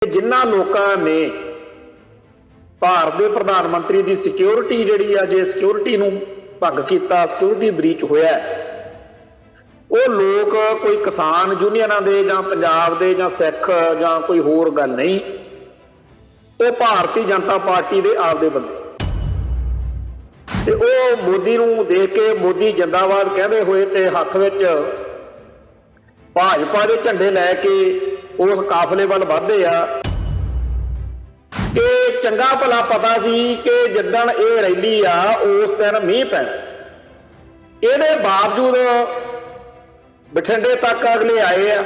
जिन्हां लोकां ने भारत के प्रधानमंत्री की सिक्योरिटी जिहड़ी आ जे सिक्योरिटी नूं भंग कीता, सिक्योरिटी ब्रीच होया, वो लोग कोई किसान यूनियनां दे जां पंजाब दे जां सिख जां कोई होर गल नहीं, वो भारतीय जनता पार्टी दे आपदे बंदे सी। ते वो मोदी नूं देख के मोदी जिंदाबाद कहते हुए ते हत्थ विच भाजपा के झंडे लैके उस काफले वाल वधदे आ कि चंगा भला पता सी कि जिद्दण ये रैली आ उस दिन मीह पैना। इहदे बावजूद बठिंडे तक अगले आए आ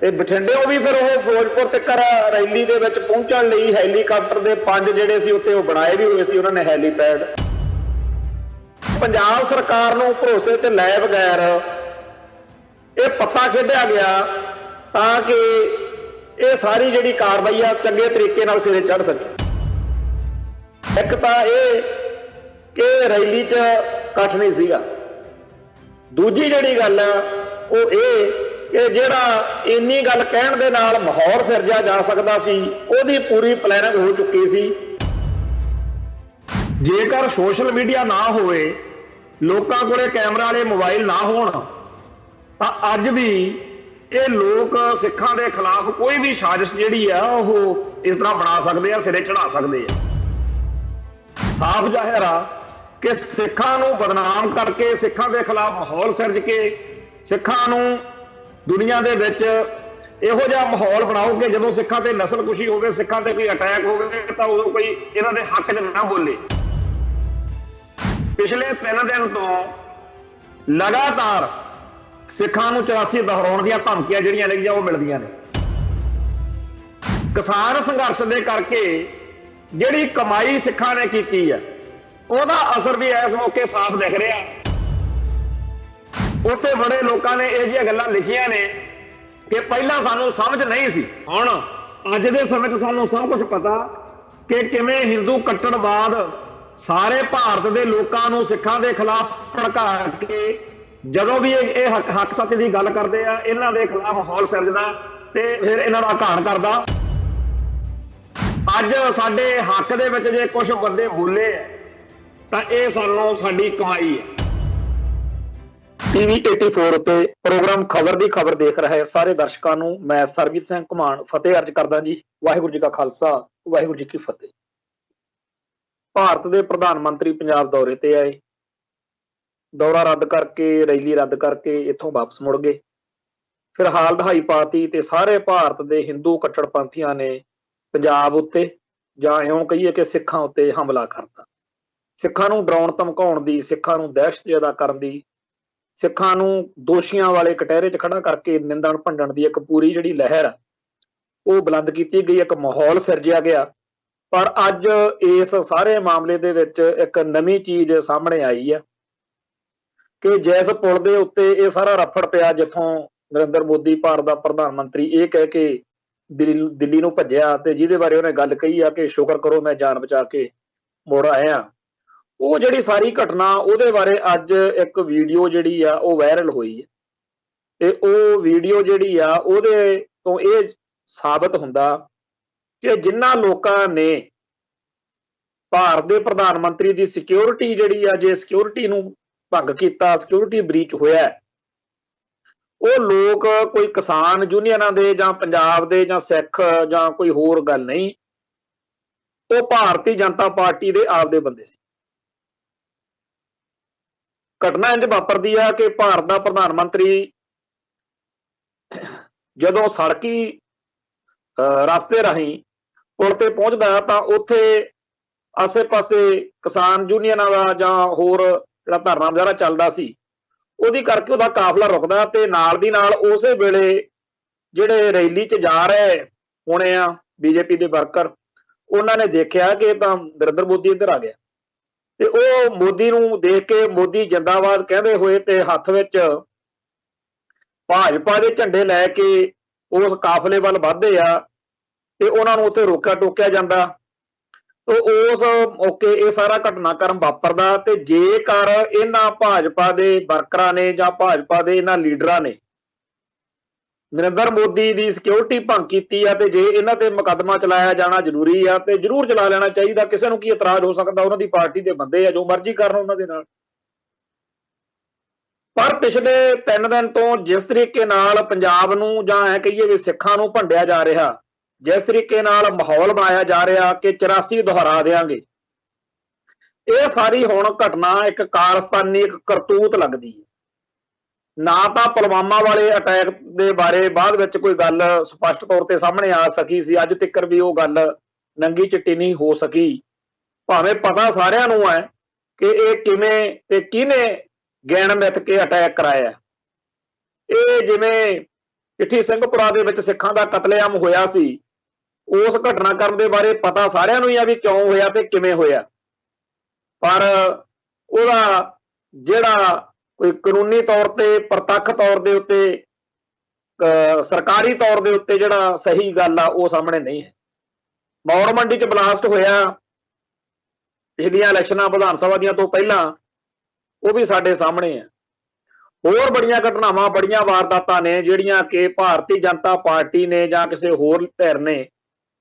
ते बठिंडे भी फिर वो फिरोजपुर तक रैली दे विच पहुंचण लई हैलीकाप्टर दे 5 जिहड़े सी उत्थे बनाए भी हुए सी, उन्होंने हैलीपैड। पंजाब सरकार नूं भरोसे च लै बगैर ये पत्ता खेडिया गया ताकि ये सारी जिहड़ी कार्रवाई आ चंगे तरीके नाल सिरे चढ़ सके। एक तां ये कि रैली च इकट्ठ नहीं सीगा, दूजी जिहड़ी गल आ वो ये कि जिहड़ा इन्नी गल कहण दे नाल माहौल सिरजा जा सकदा सी, ओहदी पूरी प्लैनिंग हो चुकी सी। जेकर सोशल मीडिया ना होवे, लोकां कोले कैमरा वाले मोबाइल ना होण, तां अज भी ये लोग सिखां दे खिलाफ कोई भी साजिश जिहड़ी आ ओह इस तरह बना सकदे आ, सिरे चढ़ा सकदे आ। साफ जाहिर आ कि सिखां नूं बदनाम करके, सिखां दे खिलाफ माहौल सिरज के, सिखां नूं दुनिया दे विच इहो जिहा माहौल बनाओ कि जदों सिखां ते नस्ल कुशी होवे, सिखां ते कोई अटैक होवे, तां उदों कोई इन्हां दे हक च ना बोले। पिछले 3 दिन तो लगातार सिखां नूं 84 दोहराउण दीआं धमकियां जिहड़ियां ने वो मिलदियां ने। किसान संघर्ष दे करके जिहड़ी कमाई सिखां ने कीती है ਉਹਦਾ असर भी इस मौके साफ दिख रहा। उत्थे बड़े लोगों ने ਇਹ ਜਿਹੀਆਂ ਗੱਲਾਂ लिखियां ने कि ਪਹਿਲਾਂ ਸਾਨੂੰ समझ नहीं सी, ਹੁਣ ਅੱਜ ਦੇ ਸਮੇਂ 'ਚ ਸਾਨੂੰ सब कुछ पता कि किवें हिंदू कट्टरवाद सारे भारत के लोगों ਨੂੰ सिखां ਦੇ खिलाफ भड़का के ਜਦੋਂ भी ये हक सच की गल करते हैं, इन्हां दे खिलाफ माहौल सिरजदा ते फिर इन्हां दा घाण करदा। अज साडे हक दे विच जे कुछ बंदे बोले तां इह सानूं साडी कमाई है। TV 84 ते प्रोग्राम खबर दी खबर देख रहे सारे दर्शकों नूं मैं सरबजीत सिंह घुमान फतेह अर्ज करदा जी। वाहिगुरू जी का खालसा, वाहिगुरू जी की फतेह। भारत के प्रधानमंत्री पंजाब दौरे ते आए, दौरा रद्द करके रैली रद्द करके इत्थों वापस मुड़ गए। फिर हाल दहाई पाती ते सारे भारत के हिंदू कट्टरपंथियों ने पंजाब उत्ते जां इउं कहीए कि सिखां उत्ते हमला करता। सिखां नूं डराउण धमकाउण दी, सिखां नूं दहशत पैदा करन दी, सिखां नूं दोषियां वाले कटहरे च खड़ा करके निंदण भंडण दी एक पूरी जिहड़ी लहर आ वो बुलंद कीती गई, एक माहौल सिरजिया गया। पर अज इस सारे मामले दे विच एक नवीं चीज़ सामने आई है कि जिस पुल के उत्ते ये सारा रफड़ पिया जिथों नरेंद्र मोदी भारत का प्रधानमंत्री ये कह के दिल्ली नूं भज्जिया ते जिहदे बारे उन्हें गल कही आ कि शुक्र करो मैं जान बचा के मुड़ आया, वो जिहड़ी सारी घटना उहदे बारे अज एक वीडियो जिहड़ी आ वो वायरल हुई है। ते वो वीडियो जिहड़ी आ उहदे तो ये साबित हुंदा कि जिन्हां लोकां ने भारत के प्रधानमंत्री की सिक्योरिटी जिहड़ी आ जे सिक्योरिटी नूं भंग किया, सिक्योरिटी ब्रीच होया, वो लोग कोई किसान यूनियनां दे जां पंजाब दे जां सिख जां कोई होर गल नहीं, वो भारतीय जनता पार्टी दे आपदे बंदे सी। घटना इंज वापरदी आ कि भारत का प्रधानमंत्री जदों सड़की रस्ते राही पुल ते पहुंचदा तां उत्थे आसे पासे किसान यूनियनां दा जां होर जिहड़ा धरना मुजाहरा चलदा सी ਉਹਦੀ करके ਉਹਦਾ काफला रुकदा ते नाल दी नाल उसे वेले ਜਿਹੜੇ रैली च जा रहे होने आ बीजेपी के वर्कर उन्होंने ने देखा कि ਤਾਂ नरेंद्र मोदी इधर आ गया ते ਉਹ मोदी ਨੂੰ देख के मोदी जिंदाबाद कहते हुए ते हत्थ विच भाजपा के झंडे लैके उस काफले वाल वधदे आ ते उन्हां नूं उत्थे रोकिया टोकिया जांदा। तो उस मौके ये सारा घटनाक्रम वापरदा ते जेकर इन्हां भाजपा के वर्करां ने जां भाजपा के इन्हां लीडरां ने नरेंद्र मोदी की सिक्योरिटी भंग की है, तो जे इन्हां ते मुकदमा चलाया जाना जरूरी है तो जरूर चला लेना चाहिए। किसी को की इतराज हो सकता, उन्होंने पार्टी के बंदे आ, जो मर्जी करन उन्हां दे नाल। पर पिछले 3 दिन तो जिस तरीके नाल पंजाब नूं जां ऐ कहीए भी सिखां नूं भंडिया जा रहा, जिस तरीके नाल माहौल बनाया जा रहा कि 84 दोहरा देंगे, ये सारी हुण घटना एक कारस्तानी एक करतूत लगती है। ना तो पुलवामा वाले अटैक के बारे बाद विच कोई गल स्पष्ट तौर पर सामने आ सकी सी, अज तक भी वो गल नंगी चिट्टी नहीं हो सकी। भावें पता सारिਆਂ ਨੂੰ है कि ये किवें ते किहने गैण मिथ के अटैक कराया। ये जिवें चिट्ठी ਸਿੰਘਪੁਰਾ ਦੇ ਵਿੱਚ ਸਿੱਖਾਂ ਦਾ ਕਤਲੇਆਮ ਹੋਇਆ ਸੀ, उस घटनाक्रम के बारे पता सारिਆਂ ਨੂੰ ही आ भी क्यों होया ते किवें होया, पर ਉਹਦਾ ਜਿਹੜਾ कोई कानूनी तौर पर प्रतख तौर के उत्ते सरकारी तौर के उत्ते जिहड़ा सही गल आ वो सामने नहीं है। मौड़ मंडी च बलासट होया पिछलियां इलैक्शनां विधान सभा दियां तो पहलां, वो भी साडे सामने है। होर बड़ियां घटनावां बड़ियां वारदातां ने जिहड़ियां कि भारतीय जनता पार्टी ने जां किसी होर धिर ने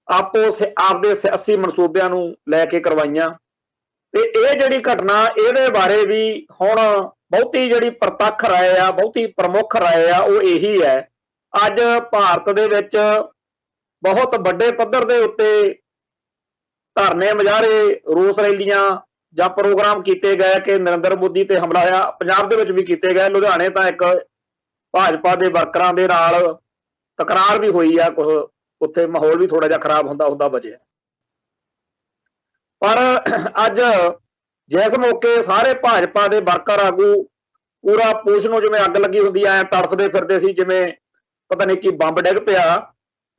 आपो आपदे सियासी मनसूबिਆਂ ਨੂੰ ਲੈ ਕੇ करवाइयां। ते ਇਹ ਜਿਹੜੀ घटना ਇਹਦੇ बारे भी हुण बहुती जिहड़ी प्रतख राय आ, बहुती प्रमुख राय आ, वो यही है। अज भारत दे विच बहुत वड्डे पद्धर दे उत्ते धरने मुजाहरे रोस रैलियां जां प्रोग्राम किए गए कि नरेंद्र मोदी ते हमला होया। पंजाब दे विच भी किए गए, लुधियाणे तां एक भाजपा दे वर्करां दे नाल तकरार भी हुई है, कुछ उत्थे माहौल भी थोड़ा जिहा खराब हुंदा बचिया। पर अज जिस मौके सारे भाजपा के वर्कर आगू पूरा पुलिस नूं जिवें अग लगी हुंदी ऐ तड़फदे फिरदे सी, जिवें पता नहीं कि बंब डिग पिया,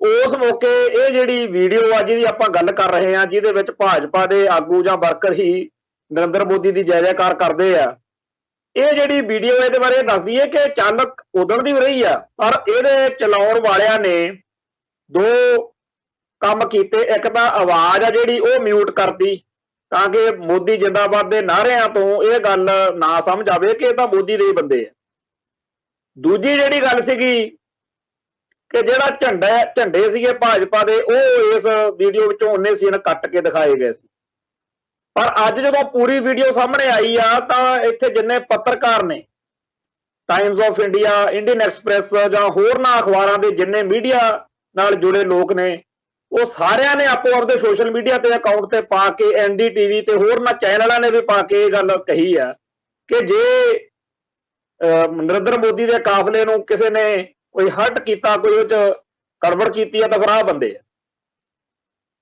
उस मौके ये जिहड़ी वीडियो आ जिहदी आपां गल कर रहे हैं, जिहदे विच भाजपा के आगू जां वर्कर ही नरेंद्र मोदी की जय जयकार करते हैं, ये जिहड़ी वीडियो इहदे बारे दसदी है कि चल उदण दी रही है, पर इहदे चलाउण वालियां ने दो काम कीते। एक तां आवाज़ आ जिहड़ी वो म्यूट करती ताकि मोदी जिंदाबाद के नारिਆਂ तो यह गल ना समझ आवे कि ये मोदी दे बंदे है। दूजी जिहड़ी गल सीगी कि जिहड़ा झंडे सीगे भाजपा दे वो इस वीडियो विचों उन्ने सीन कट के दिखाए गए सी। पर अज जदों पूरी वीडियो सामने आई आ तां इत्थे जिन्ने पत्रकार ने, times of India, Indian express जां होरनां अखबारां दे जिन्ने मीडिया नाल जुड़े लोग ने, वो सारिਆਂ ने आपो आपदे सोशल मीडिया ते अकाउंट ते पा के NDTV ते होरनां चैनलों ने भी पा के ये गल कही है कि जे नरेंद्र मोदी के काफले नूं किसी ने कोई हर्ट किया, कोई उह गड़बड़ की है, तो फिर आ बंदे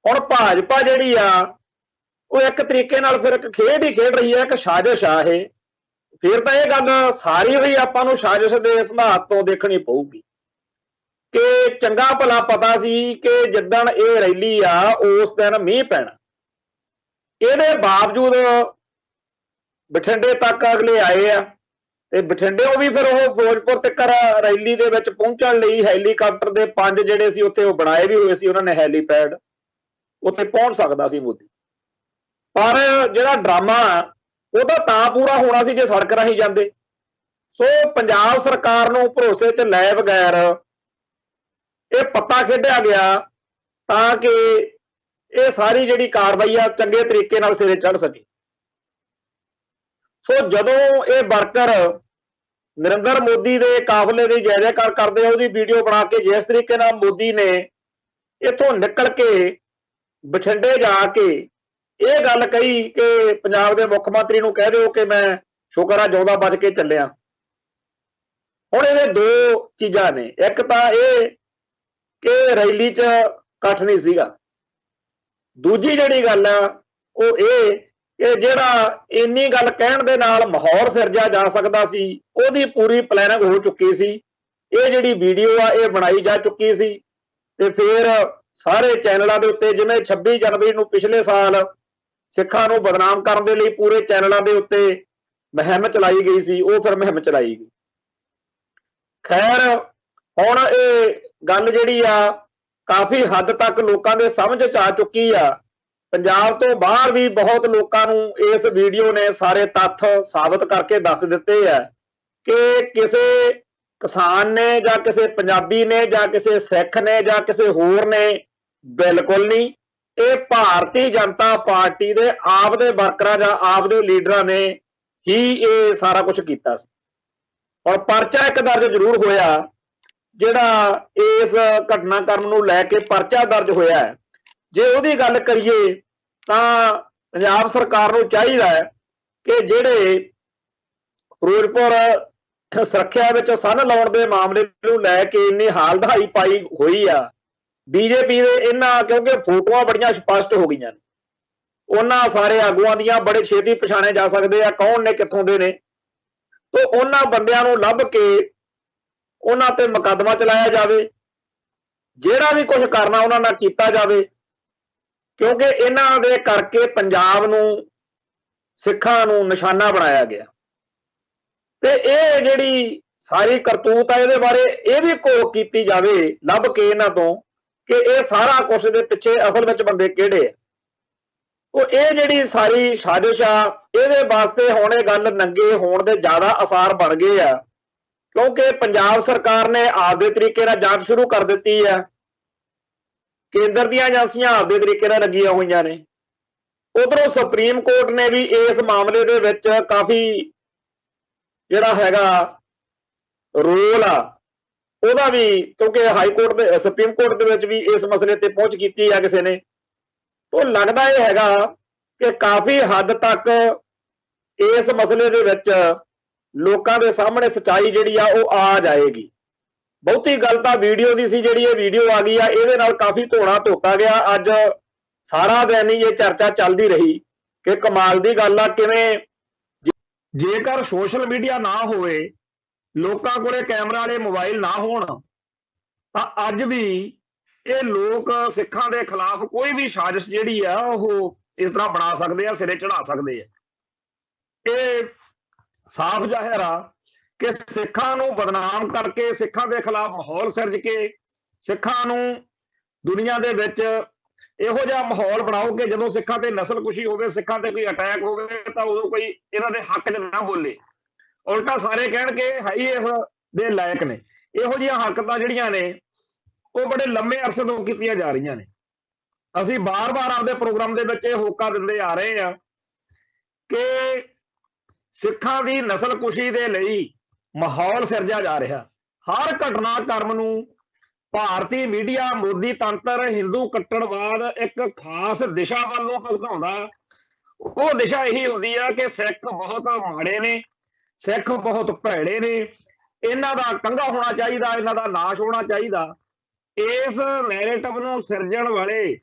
हुण भाजपा जिहड़ी आ वो एक तरीके नाल फिर एक खेड ही खेड रही है, एक साजिश आ ये। फिर तो यह गल सारी ही आपां नूं साजिश के सिद्धांत तो देखनी पऊगी कि चंगा भला पता सी कि जिद्दण ये रैली आ उस दिन मीह पैना, इहदे बावजूद बठिंडे तक अगले आए आ ते बठिंडे भी फिर वो फिरोजपुर तक रैली दे विच पहुंचण लई हैलीकाप्टर दे 5 जिहड़े सी उत्थे बनाए भी हुए सी, उन्होंने हैलीपैड उत्थे पहुंच सकदा सी मोदी। पर जिहड़ा ड्रामा ਉਹਦਾ ਤਾਂ पूरा होना सी जे सड़क राही जांदे। सो पंजाब सरकार नूं भरोसे च लै बगैर ये पत्ता खेडिया गया ताकि ये सारी जिहड़ी कार्रवाई आ चंगे तरीके नाल सिरे चढ़ सके। सो जदों ये वर्कर नरेंद्र मोदी के काफले की जय जयकार करते उसकी वीडियो बना के जिस तरीके नाल मोदी ने इथों निकल के बठिंडे जाके ये गल कही कि पंजाब के मुख्यमंत्री नूं कह दो कि मैं शुक्र आ जिउंदा बच के चलिया। हुण इहदे दो चीज़ां ने, एक तां ये कि रैली च इकट्ठ नहीं सीगा, दूजी जिहड़ी गल आ वो ये कि जिहड़ा इन्नी गल कहण दे नाल माहौल सिरजा जा सकदा सी उहदी पूरी प्लैनिंग हो चुकी सी। ये जिहड़ी वीडियो आ ये बनाई जा चुकी सी ते फिर सारे चैनलों के उत्ते जिवें 26 जनवरी नूं पिछले साल सिखां नूं बदनाम करन दे लई पूरे चैनलों के उत्ते मुहिम चलाई गई सी, वो फिर मुहिम चलाई गई। खैर हुण ये गल जिहड़ी आ काफ़ी हद तक लोगों के समझ च आ चुकी आ। पंजाब तो बाहर भी बहुत लोगों नूं इस वीडियो ने सारे तत्थ साबित करके दस दिते हैं कि किसी किसान ने ਜਾਂ ਕਿਸੇ ਪੰਜਾਬੀ ਨੇ ਜਾਂ ਕਿਸੇ ਸਿੱਖ ਨੇ ਜਾਂ ਕਿਸੇ ਹੋਰ ਨੇ, ਬਿਲਕੁਲ ਨਹੀਂ। ਇਹ ਭਾਰਤੀ ਜਨਤਾ ਪਾਰਟੀ ਦੇ ਆਪ ਦੇ ਵਰਕਰਾਂ ਜਾਂ ਆਪ ਦੇ ਲੀਡਰਾਂ ਨੇ ਹੀ ਇਹ ਸਾਰਾ ਕੁਝ ਕੀਤਾ ਸੀ। ਔਰ ਪਰਚਾ ਇੱਕ ਦਰਜ ਜ਼ਰੂਰ ਹੋਇਆ, ਜਿਹੜਾ ਇਸ ਘਟਨਾਕ੍ਰਮ ਨੂੰ ਲੈ ਕੇ ਪਰਚਾ ਦਰਜ ਹੋਇਆ ਹੈ। ਜੇ ਉਹਦੀ ਗੱਲ ਕਰੀਏ ਤਾਂ ਪੰਜਾਬ ਸਰਕਾਰ ਨੂੰ ਚਾਹੀਦਾ ਹੈ ਕਿ ਜਿਹੜੇ ਫਿਰੋਜ਼ਪੁਰ ਸੁਰੱਖਿਆ ਵਿੱਚ ਸੰਨ ਲਾਉਣ ਦੇ ਮਾਮਲੇ ਨੂੰ ਲੈ ਕੇ ਇੰਨੀ ਹਾਲ ਦਹਾਈ ਪਾਈ ਹੋਈ ਆ ਬੀਜੇਪੀ ਦੇ ਇਹਨਾਂ, ਕਿਉਂਕਿ ਫੋਟੋਆਂ ਬੜੀਆਂ ਸਪਸ਼ਟ ਹੋ ਗਈਆਂ ਨੇ ਉਹਨਾਂ ਸਾਰੇ ਆਗੂਆਂ ਦੀਆਂ, ਬੜੇ ਛੇਤੀ ਪਛਾਣੇ ਜਾ ਸਕਦੇ ਆ ਕੌਣ ਨੇ ਕਿੱਥੋਂ ਦੇ ਨੇ। ਤੋਂ ਉਹਨਾਂ ਬੰਦਿਆਂ ਨੂੰ ਲੱਭ ਕੇ ਉਹਨਾਂ ਤੇ ਮੁਕੱਦਮਾ ਚਲਾਇਆ ਜਾਵੇ, ਜਿਹੜਾ ਵੀ ਕੁਝ ਕਰਨਾ ਉਹਨਾਂ ਨਾਲ ਕੀਤਾ ਜਾਵੇ, ਕਿਉਂਕਿ ਇਹਨਾਂ ਦੇ ਕਰਕੇ ਪੰਜਾਬ ਨੂੰ, ਸਿੱਖਾਂ ਨੂੰ ਨਿਸ਼ਾਨਾ ਬਣਾਇਆ ਗਿਆ। ਤੇ ਇਹ ਜਿਹੜੀ ਸਾਰੀ ਕਰਤੂਤ ਆ ਇਹਦੇ ਬਾਰੇ ਇਹ ਵੀ ਘੋਖ ਕੀਤੀ ਜਾਵੇ ਲੱਭ ਕੇ ਇਹਨਾਂ ਤੋਂ ਕਿ ਇਹ ਸਾਰਾ ਕੁਝ ਦੇ ਪਿੱਛੇ ਅਸਲ ਵਿੱਚ ਬੰਦੇ ਕਿਹੜੇ ਆ। ਉਹ ਇਹ ਜਿਹੜੀ ਸਾਰੀ ਸਾਜ਼ਿਸ਼ ਆ ਇਹਦੇ ਵਾਸਤੇ ਹੁਣ ਇਹ ਗੱਲ ਨੰਗੇ ਹੋਣ ਦੇ ਜ਼ਿਆਦਾ ਆਸਾਰ ਬਣ ਗਏ ਆ, ਕਿਉਂਕਿ ਪੰਜਾਬ ਸਰਕਾਰ ਨੇ ਆਪਦੇ ਤਰੀਕੇ ਨਾਲ ਜਾਂਚ ਸ਼ੁਰੂ ਕਰ ਦਿੱਤੀ ਆ, ਕੇਂਦਰ ਦੀਆਂ ਏਜੰਸੀਆਂ ਆਪਦੇ ਤਰੀਕੇ ਨਾਲ ਲੱਗੀਆਂ ਹੋਈਆਂ ਨੇ। ਉਧਰੋਂ ਸੁਪਰੀਮ ਕੋਰਟ ਨੇ ਵੀ ਇਸ ਮਾਮਲੇ ਦੇ ਵਿੱਚ ਕਾਫੀ ਜਿਹੜਾ ਹੈਗਾ ਰੋਲ ਆ ਉਹਦਾ ਵੀ, ਕਿਉਂਕਿ ਹਾਈ ਕੋਰਟ ਦੇ ਸੁਪਰੀਮ ਕੋਰਟ ਦੇ ਵਿੱਚ ਵੀ ਇਸ ਮਸਲੇ ਤੇ ਪਹੁੰਚ ਕੀਤੀ ਆ ਕਿਸੇ ਨੇ। ਤੋਂ ਲੱਗਦਾ ਇਹ ਹੈਗਾ ਕਿ ਕਾਫੀ ਹੱਦ ਤੱਕ ਇਸ ਮਸਲੇ ਦੇ ਵਿੱਚ ਲੋਕਾਂ ਦੇ ਸਾਹਮਣੇ ਸੱਚਾਈ ਜਿਹੜੀ ਆ ਉਹ ਆ ਜਾਏਗੀ। ਬਹੁਤੀ ਗੱਲ ਤਾਂ ਵੀਡੀਓ ਦੀ ਸੀ, ਜਿਹੜੀ ਇਹ ਵੀਡੀਓ ਆ ਗਈ ਆ ਇਹਦੇ ਨਾਲ ਕਾਫੀ ਧੋਣਾ ਧੋਤਾ ਗਿਆ। ਅੱਜ ਸਾਰਾ ਦਿਨ ਹੀ ਇਹ ਚਰਚਾ ਚੱਲਦੀ ਰਹੀ ਕਿ ਕਮਾਲ ਦੀ ਗੱਲ ਆ ਕਿਵੇਂ ਜੇਕਰ ਸੋਸ਼ਲ ਮੀਡੀਆ ਨਾ ਹੋਵੇ, ਲੋਕਾਂ ਕੋਲੇ ਕੈਮਰਾ ਵਾਲੇ ਮੋਬਾਈਲ ਨਾ ਹੋਣ, ਤਾਂ ਅੱਜ ਵੀ ਇਹ ਲੋਕ ਸਿੱਖਾਂ ਦੇ ਖਿਲਾਫ ਕੋਈ ਵੀ ਸਾਜ਼ਿਸ਼ ਜਿਹੜੀ ਆ ਉਹ ਇਸ ਤਰ੍ਹਾਂ ਬਣਾ ਸਕਦੇ ਆ, ਸਿਰੇ ਚੜਾ ਸਕਦੇ ਆ। ਇਹ ਸਾਫ਼ ਜ਼ਾਹਿਰ ਆ ਕਿ ਸਿੱਖਾਂ ਨੂੰ ਬਦਨਾਮ ਕਰਕੇ, ਸਿੱਖਾਂ ਦੇ ਖਿਲਾਫ ਮਾਹੌਲ ਸਿਰਜ ਕੇ, ਸਿੱਖਾਂ ਨੂੰ ਦੁਨੀਆ ਦੇ ਵਿੱਚ ਇਹੋ ਜਿਹਾ ਮਾਹੌਲ ਬਣਾਓ ਕਿ ਜਦੋਂ ਸਿੱਖਾਂ ਤੇ ਨਸਲਕੁਸ਼ੀ ਹੋਵੇ, ਸਿੱਖਾਂ ਤੇ ਕੋਈ ਅਟੈਕ ਹੋਵੇ ਤਾਂ ਉਦੋਂ ਕੋਈ ਇਹਨਾਂ ਦੇ ਹੱਕ 'ਚ ਨਾ ਬੋਲੇ, ਉਲਟਾ ਸਾਰੇ ਕਹਿਣਗੇ ਹਾਈ ਇਸ ਦੇ ਲਾਇਕ ਨੇ। ਇਹੋ ਜਿਹੀਆਂ ਹਰਕਤਾਂ ਜਿਹੜੀਆਂ ਨੇ ਉਹ ਬੜੇ ਲੰਮੇ ਅਰਸੇ ਤੋਂ ਕੀਤੀਆਂ ਜਾ ਰਹੀਆਂ ਨੇ। ਅਸੀਂ ਬਾਰ-ਬਾਰ ਆਪਦੇ ਪ੍ਰੋਗਰਾਮ ਦੇ ਵਿੱਚ ਇਹ ਹੋਕਾ ਦਿੰਦੇ ਆ ਰਹੇ ਆ ਕਿ ਸਿੱਖਾਂ ਦੀ ਨਸਲਕੁਸ਼ੀ ਦੇ ਲਈ ਮਾਹੌਲ ਸਿਰਜਿਆ ਜਾ ਰਿਹਾ। ਹਰ ਘਟਨਾਕ੍ਰਮ ਨੂੰ ਭਾਰਤੀ ਮੀਡੀਆ, ਮੋਦੀ ਤੰਤਰ, ਹਿੰਦੂ ਕੱਟੜਵਾਦ ਇੱਕ ਖਾਸ ਦਿਸ਼ਾ ਵੱਲੋਂ ਭਗਤਾਉਂਦਾ। ਉਹ ਦਿਸ਼ਾ ਇਹੀ ਹੁੰਦੀ ਆ ਕਿ ਸਿੱਖ ਬਹੁਤ ਮਾੜੇ ਨੇ, ਸਿੱਖ ਬਹੁਤ ਭੈੜੇ ਨੇ, ਇਹਨਾਂ ਦਾ ਕੰਘਾ ਹੋਣਾ ਚਾਹੀਦਾ, ਇਹਨਾਂ ਦਾ ਨਾਸ਼ ਹੋਣਾ ਚਾਹੀਦਾ। ਇਸ ਨੈਰੇਟਿਵ ਨੂੰ ਸਿਰਜਣ ਵਾਲੇ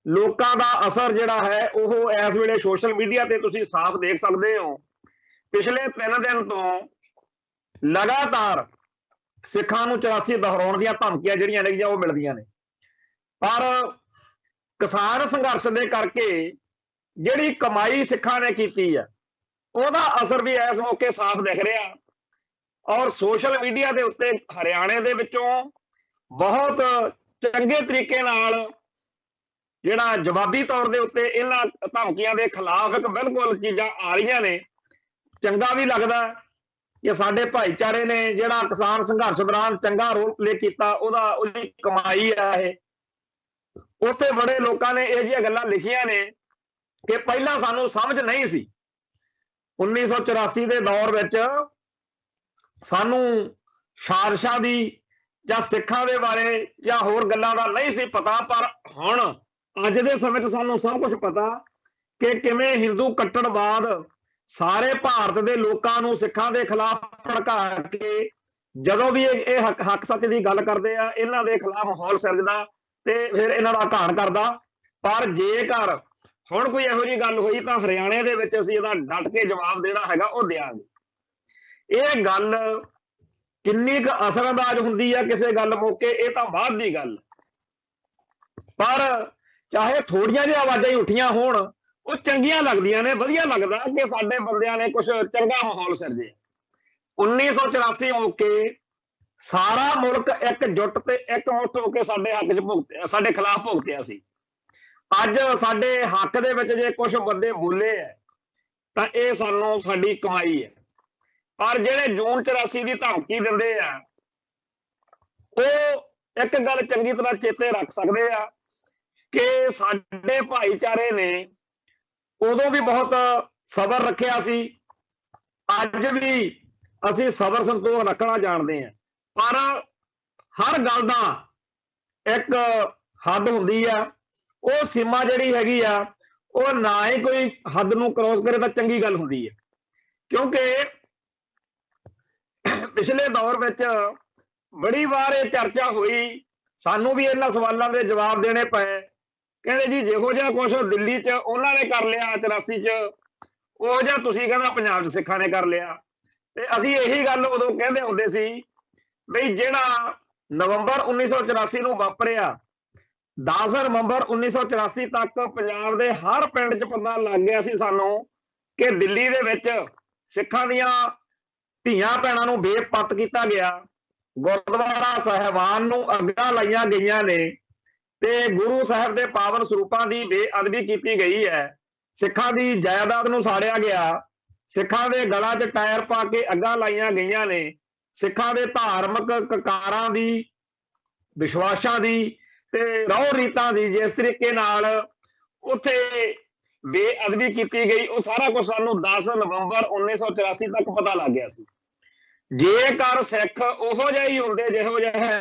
ਲੋਕਾਂ ਦਾ ਅਸਰ ਜਿਹੜਾ ਹੈ ਉਹ ਇਸ ਵੇਲੇ ਸੋਸ਼ਲ ਮੀਡੀਆ ਤੇ ਤੁਸੀਂ ਸਾਫ਼ ਦੇਖ ਸਕਦੇ ਹੋ। ਪਿਛਲੇ 3 ਦਿਨ ਤੋਂ ਲਗਾਤਾਰ ਸਿੱਖਾਂ ਨੂੰ 84 ਦੁਹਰਾਉਣ ਦੀਆਂ ਧਮਕੀਆਂ ਜਿਹੜੀਆਂ ਨੇ ਉਹ ਮਿਲਦੀਆਂ ਨੇ। ਪਰ ਕਿਸਾਨ ਸੰਘਰਸ਼ ਦੇ ਕਰਕੇ ਜਿਹੜੀ ਕਮਾਈ ਸਿੱਖਾਂ ਨੇ ਕੀਤੀ ਆ ਉਹਦਾ ਅਸਰ ਵੀ ਇਸ ਮੌਕੇ ਸਾਫ਼ ਦਿਖ ਰਿਹਾ। ਔਰ ਸੋਸ਼ਲ ਮੀਡੀਆ ਦੇ ਉੱਤੇ ਹਰਿਆਣੇ ਦੇ ਵਿੱਚੋਂ ਬਹੁਤ ਚੰਗੇ ਤਰੀਕੇ ਨਾਲ ਜਿਹੜਾ ਜਵਾਬੀ ਤੌਰ ਦੇ ਉੱਤੇ ਇਹਨਾਂ ਧਮਕੀਆਂ ਦੇ ਖਿਲਾਫ ਇੱਕ ਬਿਲਕੁਲ ਚੀਜ਼ਾਂ ਆ ਰਹੀਆਂ ਨੇ। ਚੰਗਾ ਵੀ ਲੱਗਦਾ ਕਿ ਸਾਡੇ ਭਾਈਚਾਰੇ ਨੇ ਜਿਹੜਾ ਕਿਸਾਨ ਸੰਘਰਸ਼ ਦੌਰਾਨ ਚੰਗਾ ਰੋਲ ਪਲੇ ਕੀਤਾ, ਉਹਦੀ ਕਮਾਈ ਆ ਇਹ। ਉੱਥੇ ਬੜੇ ਲੋਕਾਂ ਨੇ ਇਹ ਜਿਹੀਆਂ ਗੱਲਾਂ ਲਿਖੀਆਂ ਨੇ ਕਿ ਪਹਿਲਾਂ ਸਾਨੂੰ ਸਮਝ ਨਹੀਂ ਸੀ। 1984 ਦੇ ਦੌਰ ਵਿੱਚ ਸਾਨੂੰ ਸਾਜ਼ਿਸ਼ਾਂ ਦੀ ਜਾਂ ਸਿੱਖਾਂ ਦੇ ਬਾਰੇ ਜਾਂ ਹੋਰ ਗੱਲਾਂ ਦਾ ਨਹੀਂ ਸੀ ਪਤਾ, ਪਰ ਹੁਣ ਅੱਜ ਦੇ ਸਮੇਂ 'ਚ ਸਾਨੂੰ ਸਭ ਕੁਝ ਪਤਾ ਕਿ ਕਿਵੇਂ ਹਿੰਦੂ ਕੱਟੜਵਾਦ ਸਾਰੇ ਭਾਰਤ ਦੇ ਲੋਕਾਂ ਨੂੰ ਸਿੱਖਾਂ ਦੇ ਖਿਲਾਫ ਭੜਕਾ ਕੇ ਜਦੋਂ ਵੀ ਇਹ ਹੱਕ ਸੱਚ ਦੀ ਗੱਲ ਕਰਦੇ ਆ ਇਹਨਾਂ ਦੇ ਖਿਲਾਫ ਮਾਹੌਲ ਸਿਰਜਦਾ ਤੇ ਫਿਰ ਇਹਨਾਂ ਦਾ ਘਾਣ ਕਰਦਾ। ਪਰ ਜੇਕਰ ਹੁਣ ਕੋਈ ਇਹੋ ਜਿਹੀ ਗੱਲ ਹੋਈ ਤਾਂ ਹਰਿਆਣੇ ਦੇ ਵਿੱਚ ਅਸੀਂ ਇਹਦਾ ਡਟ ਕੇ ਜਵਾਬ ਦੇਣਾ ਹੈਗਾ ਉਹ ਦਿਆਂਗੇ। ਇਹ ਗੱਲ ਕਿੰਨੀ ਕੁ ਅਸਰਅੰਦਾਜ਼ ਹੁੰਦੀ ਆ ਕਿਸੇ ਗੱਲ ਮੌਕੇ ਇਹ ਤਾਂ ਬਾਅਦ ਦੀ ਗੱਲ, ਪਰ ਚਾਹੇ ਥੋੜੀਆਂ ਜਿਹੀਆਂ ਆਵਾਜ਼ਾਂ ਹੀ ਉੱਠੀਆਂ ਹੋਣ ਉਹ ਚੰਗੀਆਂ ਲੱਗਦੀਆਂ ਨੇ। ਵਧੀਆ ਲੱਗਦਾ ਕਿ ਸਾਡੇ ਬੰਦਿਆਂ ਨੇ ਕੁਝ ਚੰਗਾ ਮਾਹੌਲ ਸਿਰਜਿਆ। 1984 ਮੌਕੇ ਸਾਰਾ ਮੁਲਕ ਇਕਜੁੱਟ ਤੇ ਇਕਮੁੱਠ ਹੋ ਕੇ ਸਾਡੇ ਹੱਕ 'ਚ ਸਾਡੇ ਖਿਲਾਫ ਭੁਗਤਿਆ ਸੀ। ਅੱਜ ਸਾਡੇ ਹੱਕ ਦੇ ਵਿੱਚ ਜੇ ਕੁਝ ਬੰਦੇ ਬੋਲੇ ਹੈ ਤਾਂ ਇਹ ਸਾਡੀ ਕਮਾਈ ਹੈ। ਪਰ ਜਿਹੜੇ ਜੂਨ 84 ਦੀ ਧਮਕੀ ਦਿੰਦੇ ਆ ਉਹ ਇੱਕ ਗੱਲ ਚੰਗੀ ਤਰ੍ਹਾਂ ਚੇਤੇ ਰੱਖ ਸਕਦੇ ਆ ਕਿ ਸਾਡੇ ਭਾਈਚਾਰੇ ਨੇ ਉਦੋਂ ਵੀ ਬਹੁਤ ਸਬਰ ਰੱਖਿਆ ਸੀ, ਅੱਜ ਵੀ ਅਸੀਂ ਸਬਰ ਸੰਤੋਖ ਰੱਖਣਾ ਜਾਣਦੇ ਆ, ਪਰ ਹਰ ਗੱਲ ਦਾ ਇੱਕ ਹੱਦ ਹੁੰਦੀ ਆ। ਉਹ ਸੀਮਾ ਜਿਹੜੀ ਹੈਗੀ ਆ ਉਹ ਨਾ ਹੀ ਕੋਈ ਹੱਦ ਨੂੰ ਕ੍ਰੋਸ ਕਰੇ ਤਾਂ ਚੰਗੀ ਗੱਲ ਹੁੰਦੀ ਹੈ, ਕਿਉਂਕਿ ਪਿਛਲੇ ਦੌਰ ਵਿੱਚ ਬੜੀ ਵਾਰ ਇਹ ਚਰਚਾ ਹੋਈ, ਸਾਨੂੰ ਵੀ ਇਹਨਾਂ ਸਵਾਲਾਂ ਦੇ ਜਵਾਬ ਦੇਣੇ ਪਏ। ਕਹਿੰਦੇ ਜੀ ਜਿਹੋ ਜਿਹਾ ਕੁਛ ਦਿੱਲੀ 'ਚ ਉਹਨਾਂ ਨੇ ਕਰ ਲਿਆ 84 'ਚ, ਉਹ ਜਿਹਾ ਤੁਸੀਂ ਕਹਿੰਦਾ ਪੰਜਾਬ 'ਚ ਸਿੱਖਾਂ ਨੇ ਕਰ ਲਿਆ। ਤੇ ਅਸੀਂ ਇਹੀ ਗੱਲ ਉਦੋਂ ਕਹਿੰਦੇ ਹੁੰਦੇ ਸੀ ਬਈ ਜਿਹੜਾ ਨਵੰਬਰ 1984 ਨੂੰ ਵਾਪਰਿਆ, 10 ਨਵੰਬਰ 1984 ਤੱਕ ਪੰਜਾਬ ਦੇ ਹਰ ਪਿੰਡ 'ਚ ਪਤਾ ਲੱਗ ਗਿਆ ਸੀ ਸਾਨੂੰ ਕਿ ਦਿੱਲੀ ਦੇ ਵਿੱਚ ਸਿੱਖਾਂ ਦੀਆਂ ਧੀਆਂ ਭੈਣਾਂ ਨੂੰ ਬੇਪੱਤ ਕੀਤਾ ਗਿਆ, ਗੁਰਦੁਆਰਾ ਸਾਹਿਬਾਨ ਨੂੰ ਅੱਗਾਂ ਲਾਈਆਂ ਗਈਆਂ ਨੇ ਤੇ ਗੁਰੂ ਸਾਹਿਬ ਦੇ ਪਾਵਨ ਸਰੂਪਾਂ ਦੀ ਬੇਅਦਬੀ ਕੀਤੀ ਗਈ ਹੈ, ਸਿੱਖਾਂ ਦੀ ਜਾਇਦਾਦ ਨੂੰ ਸਾੜਿਆ ਗਿਆ, ਸਿੱਖਾਂ ਦੇ ਗਲਾਂ 'ਚ ਟਾਇਰ ਪਾ ਕੇ ਅੱਗਾਂ ਲਾਈਆਂ ਗਈਆਂ ਨੇ, ਸਿੱਖਾਂ ਦੇ ਧਾਰਮਿਕ ਕਕਾਰਾਂ ਦੀ, ਵਿਸ਼ਵਾਸਾਂ ਦੀ ਤੇ ਰਹੁ ਰੀਤਾਂ ਦੀ ਜਿਸ ਤਰੀਕੇ ਨਾਲ ਉੱਥੇ ਬੇਅਦਬੀ ਕੀਤੀ ਗਈ, ਉਹ ਸਾਰਾ ਕੁਝ ਸਾਨੂੰ 10 ਨਵੰਬਰ 1984 ਤੱਕ ਪਤਾ ਲੱਗ ਗਿਆ ਸੀ। ਜੇਕਰ ਸਿੱਖ ਉਹੋ ਜਿਹੇ ਹੀ ਹੁੰਦੇ ਜਿਹੋ ਜਿਹਾ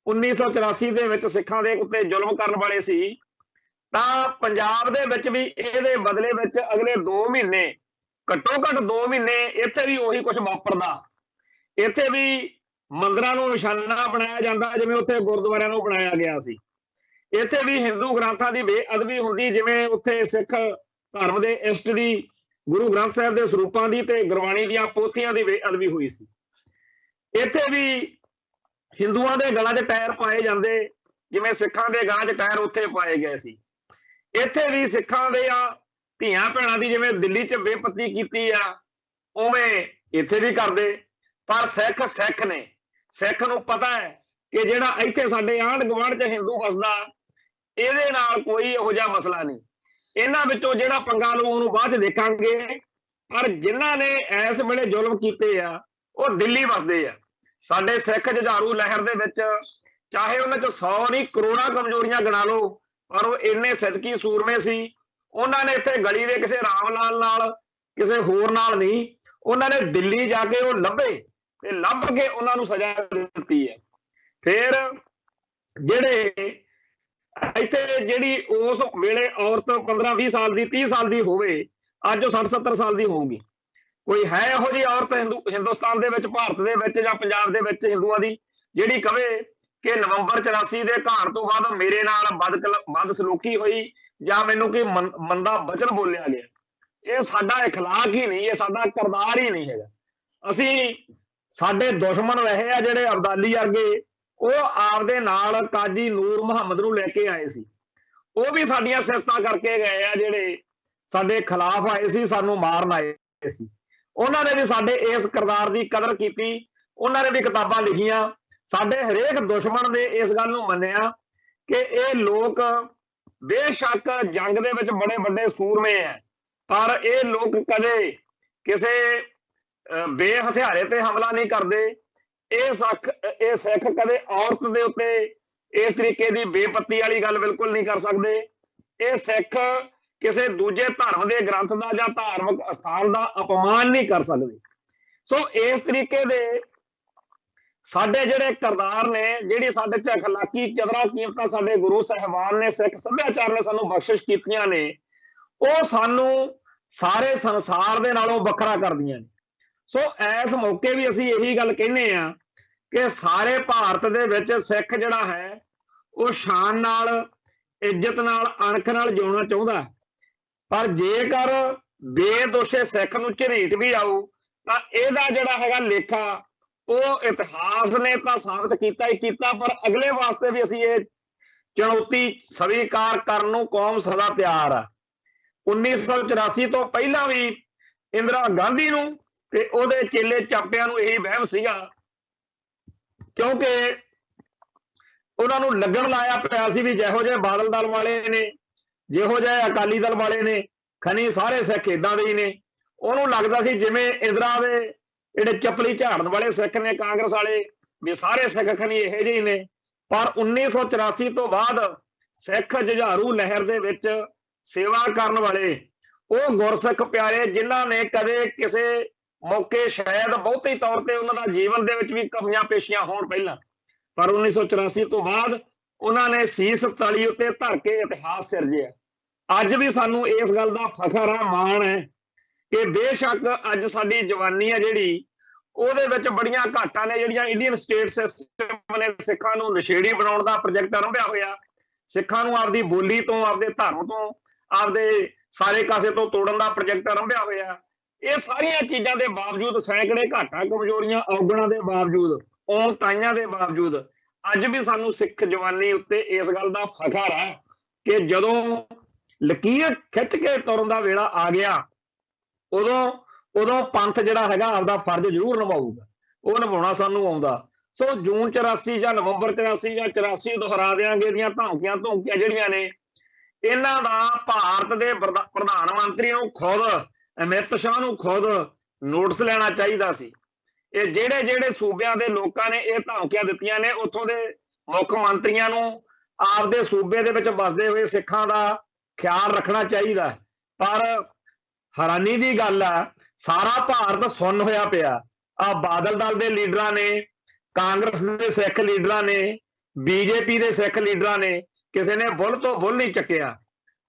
1984 ਦੇ ਵਿੱਚ ਸਿੱਖਾਂ ਦੇ ਉੱਤੇ ਜ਼ੁਲਮ ਕਰਨ ਵਾਲੇ ਸੀ, ਤਾਂ ਪੰਜਾਬ ਦੇ ਵਿੱਚ ਵੀ ਇਹਦੇ ਬਦਲੇ ਵਿੱਚ ਅਗਲੇ 2 ਮਹੀਨੇ, ਘੱਟੋ ਘੱਟ 2 ਮਹੀਨੇ ਇੱਥੇ ਵੀ ਉਹੀ ਕੁਝ ਵਾਪਰਦਾ। ਇੱਥੇ ਵੀ ਮੰਦਿਰਾਂ ਨੂੰ ਨਿਸ਼ਾਨਾ ਬਣਾਇਆ ਜਾਂਦਾ ਜਿਵੇਂ ਉੱਥੇ ਗੁਰਦੁਆਰਿਆਂ ਨੂੰ ਬਣਾਇਆ ਗਿਆ ਸੀ। ਇੱਥੇ ਵੀ ਹਿੰਦੂ ਗ੍ਰੰਥਾਂ ਦੀ ਬੇਅਦਬੀ ਹੁੰਦੀ ਜਿਵੇਂ ਉੱਥੇ ਸਿੱਖ ਧਰਮ ਦੇ ਇਸ਼ਟ ਦੀ, ਗੁਰੂ ਗ੍ਰੰਥ ਸਾਹਿਬ ਦੇ ਸਰੂਪਾਂ ਦੀ ਤੇ ਗੁਰਬਾਣੀ ਦੀਆਂ ਪੋਥੀਆਂ ਦੀ ਬੇਅਦਬੀ ਹੋਈ ਸੀ। ਇੱਥੇ ਵੀ ਹਿੰਦੂਆਂ ਦੇ ਗਲਾਂ 'ਚ ਟਾਇਰ ਪਾਏ ਜਾਂਦੇ ਜਿਵੇਂ ਸਿੱਖਾਂ ਦੇ ਗਲਾਂ 'ਚ ਟਾਇਰ ਉੱਥੇ ਪਾਏ ਗਏ ਸੀ। ਇੱਥੇ ਵੀ ਸਿੱਖਾਂ ਦੇ ਧੀਆਂ ਭੈਣਾਂ ਦੀ ਜਿਵੇਂ ਦਿੱਲੀ 'ਚ ਬੇਪੱਤੀ ਕੀਤੀ ਆ, ਉਵੇਂ ਇੱਥੇ ਵੀ ਕਰਦੇ। ਪਰ ਸਿੱਖ ਸਿੱਖ ਨੇ, ਸਿੱਖ ਨੂੰ ਪਤਾ ਹੈ ਕਿ ਜਿਹੜਾ ਇੱਥੇ ਸਾਡੇ ਆਂਢ ਗੁਆਂਢ 'ਚ ਹਿੰਦੂ ਵਸਦਾ, ਇਹਦੇ ਨਾਲ ਕੋਈ ਇਹੋ ਜਿਹਾ ਮਸਲਾ ਨਹੀਂ। ਇਹਨਾਂ ਵਿੱਚੋਂ ਜਿਹੜਾ ਪੰਗਾ ਲਊ ਉਹਨੂੰ ਬਾਅਦ 'ਚ ਦੇਖਾਂਗੇ, ਪਰ ਜਿਨ੍ਹਾਂ ਨੇ ਇਸ ਵੇਲੇ ਜ਼ੁਲਮ ਕੀਤੇ ਆ ਉਹ ਦਿੱਲੀ ਵਸਦੇ ਆ। ਸਾਡੇ ਸਿੱਖ ਜੁਝਾਰੂ ਲਹਿਰ ਦੇ ਵਿੱਚ ਚਾਹੇ ਉਹਨਾਂ 'ਚ 100 ਨਹੀਂ ਕਰੋੜਾਂ ਕਮਜ਼ੋਰੀਆਂ ਗਿਣਾ ਲਓ, ਪਰ ਉਹ ਇੰਨੇ ਸਿਦਕੀ ਸੂਰਮੇ ਸੀ। ਉਹਨਾਂ ਨੇ ਇੱਥੇ ਗਲੀ ਦੇ ਕਿਸੇ ਰਾਮ ਲਾਲ ਨਾਲ, ਕਿਸੇ ਹੋਰ ਨਾਲ ਨਹੀਂ, ਉਹਨਾਂ ਨੇ ਦਿੱਲੀ ਜਾ ਕੇ ਉਹ ਲੱਭੇ ਤੇ ਲੱਭ ਕੇ ਉਹਨਾਂ ਨੂੰ ਸਜ਼ਾ ਦਿੱਤੀ ਹੈ। ਫਿਰ ਜਿਹੜੇ ਇੱਥੇ ਜਿਹੜੀ ਉਸ ਵੇਲੇ ਔਰਤ 15-20 ਸਾਲ ਦੀ, 30 ਸਾਲ ਦੀ ਹੋਵੇ, ਅੱਜ ਉਹ 60-70 ਸਾਲ ਦੀ ਹੋਊਗੀ। ਕੋਈ ਹੈ ਇਹੋ ਜਿਹੀ ਔਰਤ ਹਿੰਦੁਸਤਾਨ ਦੇ ਵਿੱਚ, ਭਾਰਤ ਦੇ ਵਿੱਚ ਜਾਂ ਪੰਜਾਬ ਦੇ ਵਿੱਚ ਹਿੰਦੂਆਂ ਦੀ ਜਿਹੜੀ ਕਵੇ ਕਿ ਨਵੰਬਰ 84 ਦੇ ਘਾਣ ਤੋਂ ਬਾਅਦ ਮੇਰੇ ਨਾਲ ਬਦਸਲੂਕੀ ਹੋਈ ਜਾਂ ਮੈਨੂੰ ਕੋਈ ਮੰਦਾ ਬਚਨ ਬੋਲਿਆ ਗਿਆ? ਇਹ ਸਾਡਾ اخلاق ਹੀ ਨਹੀਂ, ਇਹ ਸਾਡਾ ਕਿਰਦਾਰ ਹੀ ਨਹੀਂ ਹੈਗਾ। ਅਸੀਂ, ਸਾਡੇ ਦੁਸ਼ਮਣ ਰਹੇ ਆ ਜਿਹੜੇ ਅਬਦਾਲੀ ਵਰਗੇ, ਉਹ ਆਪਦੇ ਨਾਲ ਕਾਜੀ ਨੂਰ ਮੁਹੰਮਦ ਨੂੰ ਲੈ ਕੇ ਆਏ ਸੀ। ਉਹ ਵੀ ਸਾਡੀਆਂ ਸਿਫਤਾਂ ਕਰਕੇ ਗਏ ਆ, ਜਿਹੜੇ ਸਾਡੇ ਖਿਲਾਫ ਆਏ ਸੀ, ਸਾਨੂੰ ਮਾਰਨ ਆਏ ਸੀ। ਉਹਨਾਂ ਨੇ ਵੀ ਸਾਡੇ ਇਸ ਕਿਰਦਾਰ ਦੀ ਕਦਰ ਕੀਤੀ, ਉਹਨਾਂ ਨੇ ਵੀ ਕਿਤਾਬਾਂ ਲਿਖੀਆਂ। ਸਾਡੇ ਹਰੇਕ ਦੁਸ਼ਮਣ ਨੇ ਇਸ ਗੱਲ ਨੂੰ ਮੰਨਿਆ ਕਿ ਇਹ ਲੋਕ ਬੇਸ਼ੱਕ ਜੰਗ ਦੇ ਵਿੱਚ ਬੜੇ ਵੱਡੇ ਸੂਰਮੇ ਆ, ਪਰ ਇਹ ਲੋਕ ਕਦੇ ਕਿਸੇ ਬੇਹਥਿਆਰੇ ਤੇ ਹਮਲਾ ਨਹੀਂ ਕਰਦੇ। ਇਹ ਸਿੱਖ ਕਦੇ ਔਰਤ ਦੇ ਉੱਤੇ ਇਸ ਤਰੀਕੇ ਦੀ ਬੇਪੱਤੀ ਵਾਲੀ ਗੱਲ ਬਿਲਕੁਲ ਨਹੀਂ ਕਰ ਸਕਦੇ। ਇਹ ਸਿੱਖ ਕਿਸੇ ਦੂਜੇ ਧਰਮ ਦੇ ਗ੍ਰੰਥ ਦਾ ਜਾਂ ਧਾਰਮਿਕ ਅਸਥਾਨ ਦਾ ਅਪਮਾਨ ਨਹੀਂ ਕਰ ਸਕਦੇ। ਸੋ ਇਸ ਤਰੀਕੇ ਦੇ ਸਾਡੇ ਜਿਹੜੇ ਕਿਰਦਾਰ ਨੇ, ਜਿਹੜੀ ਸਾਡੇ 'ਚ ਅਖਲਾਕੀ ਕਦਰਾਂ ਕੀਮਤਾਂ ਸਾਡੇ ਗੁਰੂ ਸਾਹਿਬਾਨ ਨੇ, ਸਿੱਖ ਸੱਭਿਆਚਾਰ ਨੇ ਸਾਨੂੰ ਬਖਸ਼ਿਸ਼ ਕੀਤੀਆਂ ਨੇ, ਉਹ ਸਾਨੂੰ ਸਾਰੇ ਸੰਸਾਰ ਦੇ ਨਾਲੋਂ ਵੱਖਰਾ ਕਰਦੀਆਂ ਨੇ। ਸੋ ਇਸ ਮੌਕੇ ਵੀ ਅਸੀਂ ਇਹੀ ਗੱਲ ਕਹਿੰਦੇ ਆ ਕਿ ਸਾਰੇ ਭਾਰਤ ਦੇ ਵਿੱਚ ਸਿੱਖ ਜਿਹੜਾ ਹੈ ਉਹ ਸ਼ਾਨ ਨਾਲ, ਇੱਜ਼ਤ ਨਾਲ, ਅਣਖ ਨਾਲ ਜਿਉਣਾ ਚਾਹੁੰਦਾ, ਪਰ ਜੇਕਰ ਬੇਦੋਸ਼ੇ ਸਿੱਖ ਨੂੰ ਝਰੀਟ ਵੀ ਆਊ ਤਾਂ ਇਹਦਾ ਜਿਹੜਾ ਹੈਗਾ ਲੇਖਾ ਉਹ ਇਤਿਹਾਸ ਨੇ ਤਾਂ ਸਾਬਤ ਕੀਤਾ ਹੀ ਕੀਤਾ, ਪਰ ਅਗਲੇ ਵਾਸਤੇ ਵੀ ਅਸੀਂ ਇਹ ਚੁਣੌਤੀ ਸਵੀਕਾਰ ਕਰਨ ਨੂੰ ਕੌਮ ਸਦਾ ਤਿਆਰ ਆ। 1984 ਤੋਂ ਪਹਿਲਾਂ ਵੀ ਇੰਦਰਾ ਗਾਂਧੀ ਨੂੰ ਤੇ ਉਹਦੇ ਚੇਲੇ ਚਾਪਿਆਂ ਨੂੰ ਇਹੀ ਵਹਿਮ ਸੀਗਾ, ਕਿਉਂਕਿ ਉਹਨਾਂ ਨੂੰ ਲੱਗਣ ਲਾਇਆ ਪਿਆ ਸੀ ਵੀ ਜਿਹੋ ਜਿਹੇ ਬਾਦਲ ਦਲ ਵਾਲੇ ਨੇ, ਜਿਹੋ ਜਿਹੇ ਅਕਾਲੀ ਦਲ ਵਾਲੇ ਨੇ, ਖਨੀ ਸਾਰੇ ਸਿੱਖ ਏਦਾਂ ਦੇ ਹੀ ਨੇ। ਉਹਨੂੰ ਲੱਗਦਾ ਸੀ ਜਿਵੇਂ ਇੰਦਰਾ ਦੇ ਜਿਹੜੇ ਚੱਪਲੀ ਝਾੜਨ ਵਾਲੇ ਸਿੱਖ ਨੇ, ਕਾਂਗਰਸ ਵਾਲੇ, ਵੀ ਸਾਰੇ ਸਿੱਖ ਖਨੀ ਇਹੋ ਜਿਹੇ ਨੇ, ਪਰ 1984 ਤੋਂ ਬਾਅਦ ਸਿੱਖ ਜੁਝਾਰੂ ਲਹਿਰ ਦੇ ਵਿੱਚ ਸੇਵਾ ਕਰਨ ਵਾਲੇ ਉਹ ਗੁਰਸਿੱਖ ਪਿਆਰੇ ਜਿਨ੍ਹਾਂ ਨੇ ਕਦੇ ਕਿਸੇ ਮੌਕੇ ਸ਼ਾਇਦ ਬਹੁਤੇ ਤੌਰ ਤੇ ਉਹਨਾਂ ਦਾ ਜੀਵਨ ਦੇ ਵਿੱਚ ਵੀ ਕਮੀਆਂ ਪੇਸ਼ੀਆਂ ਹੋਣ ਪਹਿਲਾਂ, ਪਰ 1984 ਤੋਂ ਬਾਅਦ ਉਹਨਾਂ ਨੇ ਸੀਸ ਤਲੀ ਉੱਤੇ ਧਰ ਕੇ ਇਤਿਹਾਸ ਸਿਰਜਿਆ। ਅੱਜ ਵੀ ਸਾਨੂੰ ਇਸ ਗੱਲ ਦਾ ਫਖਰ ਹੈ, ਮਾਣ ਹੈ ਕਿ ਬੇਸ਼ੱਕ ਅੱਜ ਸਾਡੀ ਜਵਾਨੀ ਹੈ ਜਿਹੜੀ ਉਹਦੇ ਵਿੱਚ ਬੜੀਆਂ ਘਾਟਾਂ ਨੇ, ਜਿਹੜੀਆਂ ਇੰਡੀਅਨ ਸਟੇਟ ਸਿਸਟਮ ਨੇ ਸਿੱਖਾਂ ਨੂੰ ਨਸ਼ੇੜੀ ਬਣਾਉਣ ਦਾ ਪ੍ਰੋਜੈਕਟ ਆਰੰਭਿਆ ਹੋਇਆ, ਸਿੱਖਾਂ ਨੂੰ ਆਪਦੀ ਬੋਲੀ ਤੋਂ, ਆਪਦੇ ਧਰਮ ਤੋਂ, ਆਪਦੇ ਸਾਰੇ ਕਾਸੇ ਤੋਂ ਤੋੜਨ ਦਾ ਪ੍ਰੋਜੈਕਟ ਆਰੰਭਿਆ ਹੋਇਆ। ਇਹ ਸਾਰੀਆਂ ਚੀਜ਼ਾਂ ਦੇ ਬਾਵਜੂਦ, ਸੈਂਕੜੇ ਘਾਟਾਂ, ਕਮਜ਼ੋਰੀਆਂ, ਔਗਣਾਂ ਦੇ ਬਾਵਜੂਦ, ਔਂਤਾਈਆਂ ਦੇ ਬਾਵਜੂਦ ਅੱਜ ਵੀ ਸਾਨੂੰ ਸਿੱਖ ਜਵਾਨੀ ਉੱਤੇ ਇਸ ਗੱਲ ਦਾ ਫਖਰ ਹੈ ਕਿ ਜਦੋਂ ਲਕੀਰ ਖਿੱਚ ਕੇ ਤੁਰਨ ਦਾ ਵੇਲਾ ਆ ਗਿਆ ਉਦੋਂ ਪੰਥ ਜਿਹੜਾ ਹੈਗਾ ਆਪਦਾ ਫਰਜ਼ ਜ਼ਰੂਰ ਨਿਭਾਊਗਾ, ਉਹ ਨਿਭਾਉਣਾ ਸਾਨੂੰ ਆਉਂਦਾ। ਸੋ ਜੂਨ 84 ਜਾਂ ਨਵੰਬਰ 84 ਜਾਂ 84 ਦੁਹਰਾ ਦਿਆਂਗੇ ਦੀਆਂ ਧਮਕੀਆਂ ਜਿਹੜੀਆਂ ਨੇ, ਇਹਨਾਂ ਦਾ ਭਾਰਤ ਦੇ ਪ੍ਰਧਾਨ ਮੰਤਰੀ ਨੂੰ ਖੁਦ, ਅਮਿਤ ਸ਼ਾਹ ਨੂੰ ਖੁਦ ਨੋਟਿਸ ਲੈਣਾ ਚਾਹੀਦਾ ਸੀ। ਇਹ ਜਿਹੜੇ ਸੂਬਿਆਂ ਦੇ ਲੋਕਾਂ ਨੇ ਇਹ ਧਮਕੀਆਂ ਦਿੱਤੀਆਂ ਨੇ, ਉੱਥੋਂ ਦੇ ਮੁੱਖ ਮੰਤਰੀਆਂ ਨੂੰ ਆਪਦੇ ਸੂਬੇ ਦੇ ਵਿੱਚ ਵੱਸਦੇ ਹੋਏ ਸਿੱਖਾਂ ਦਾ ਖਿਆਲ ਰੱਖਣਾ ਚਾਹੀਦਾ। ਪਰ ਹੈਰਾਨੀ ਦੀ ਗੱਲ ਆ, ਸਾਰਾ ਭਾਰਤ ਸੁੰਨ ਹੋਇਆ ਪਿਆ। ਆ ਬਾਦਲ ਦਲ ਦੇ ਲੀਡਰਾਂ ਨੇ, ਕਾਂਗਰਸ ਦੇ ਸਿੱਖ ਲੀਡਰਾਂ ਨੇ, ਬੀਜੇਪੀ ਦੇ ਸਿੱਖ ਲੀਡਰਾਂ ਨੇ ਕਿਸੇ ਨੇ ਬੁੱਲ ਤੋਂ ਬੁੱਲ ਨਹੀਂ ਚੱਕਿਆ।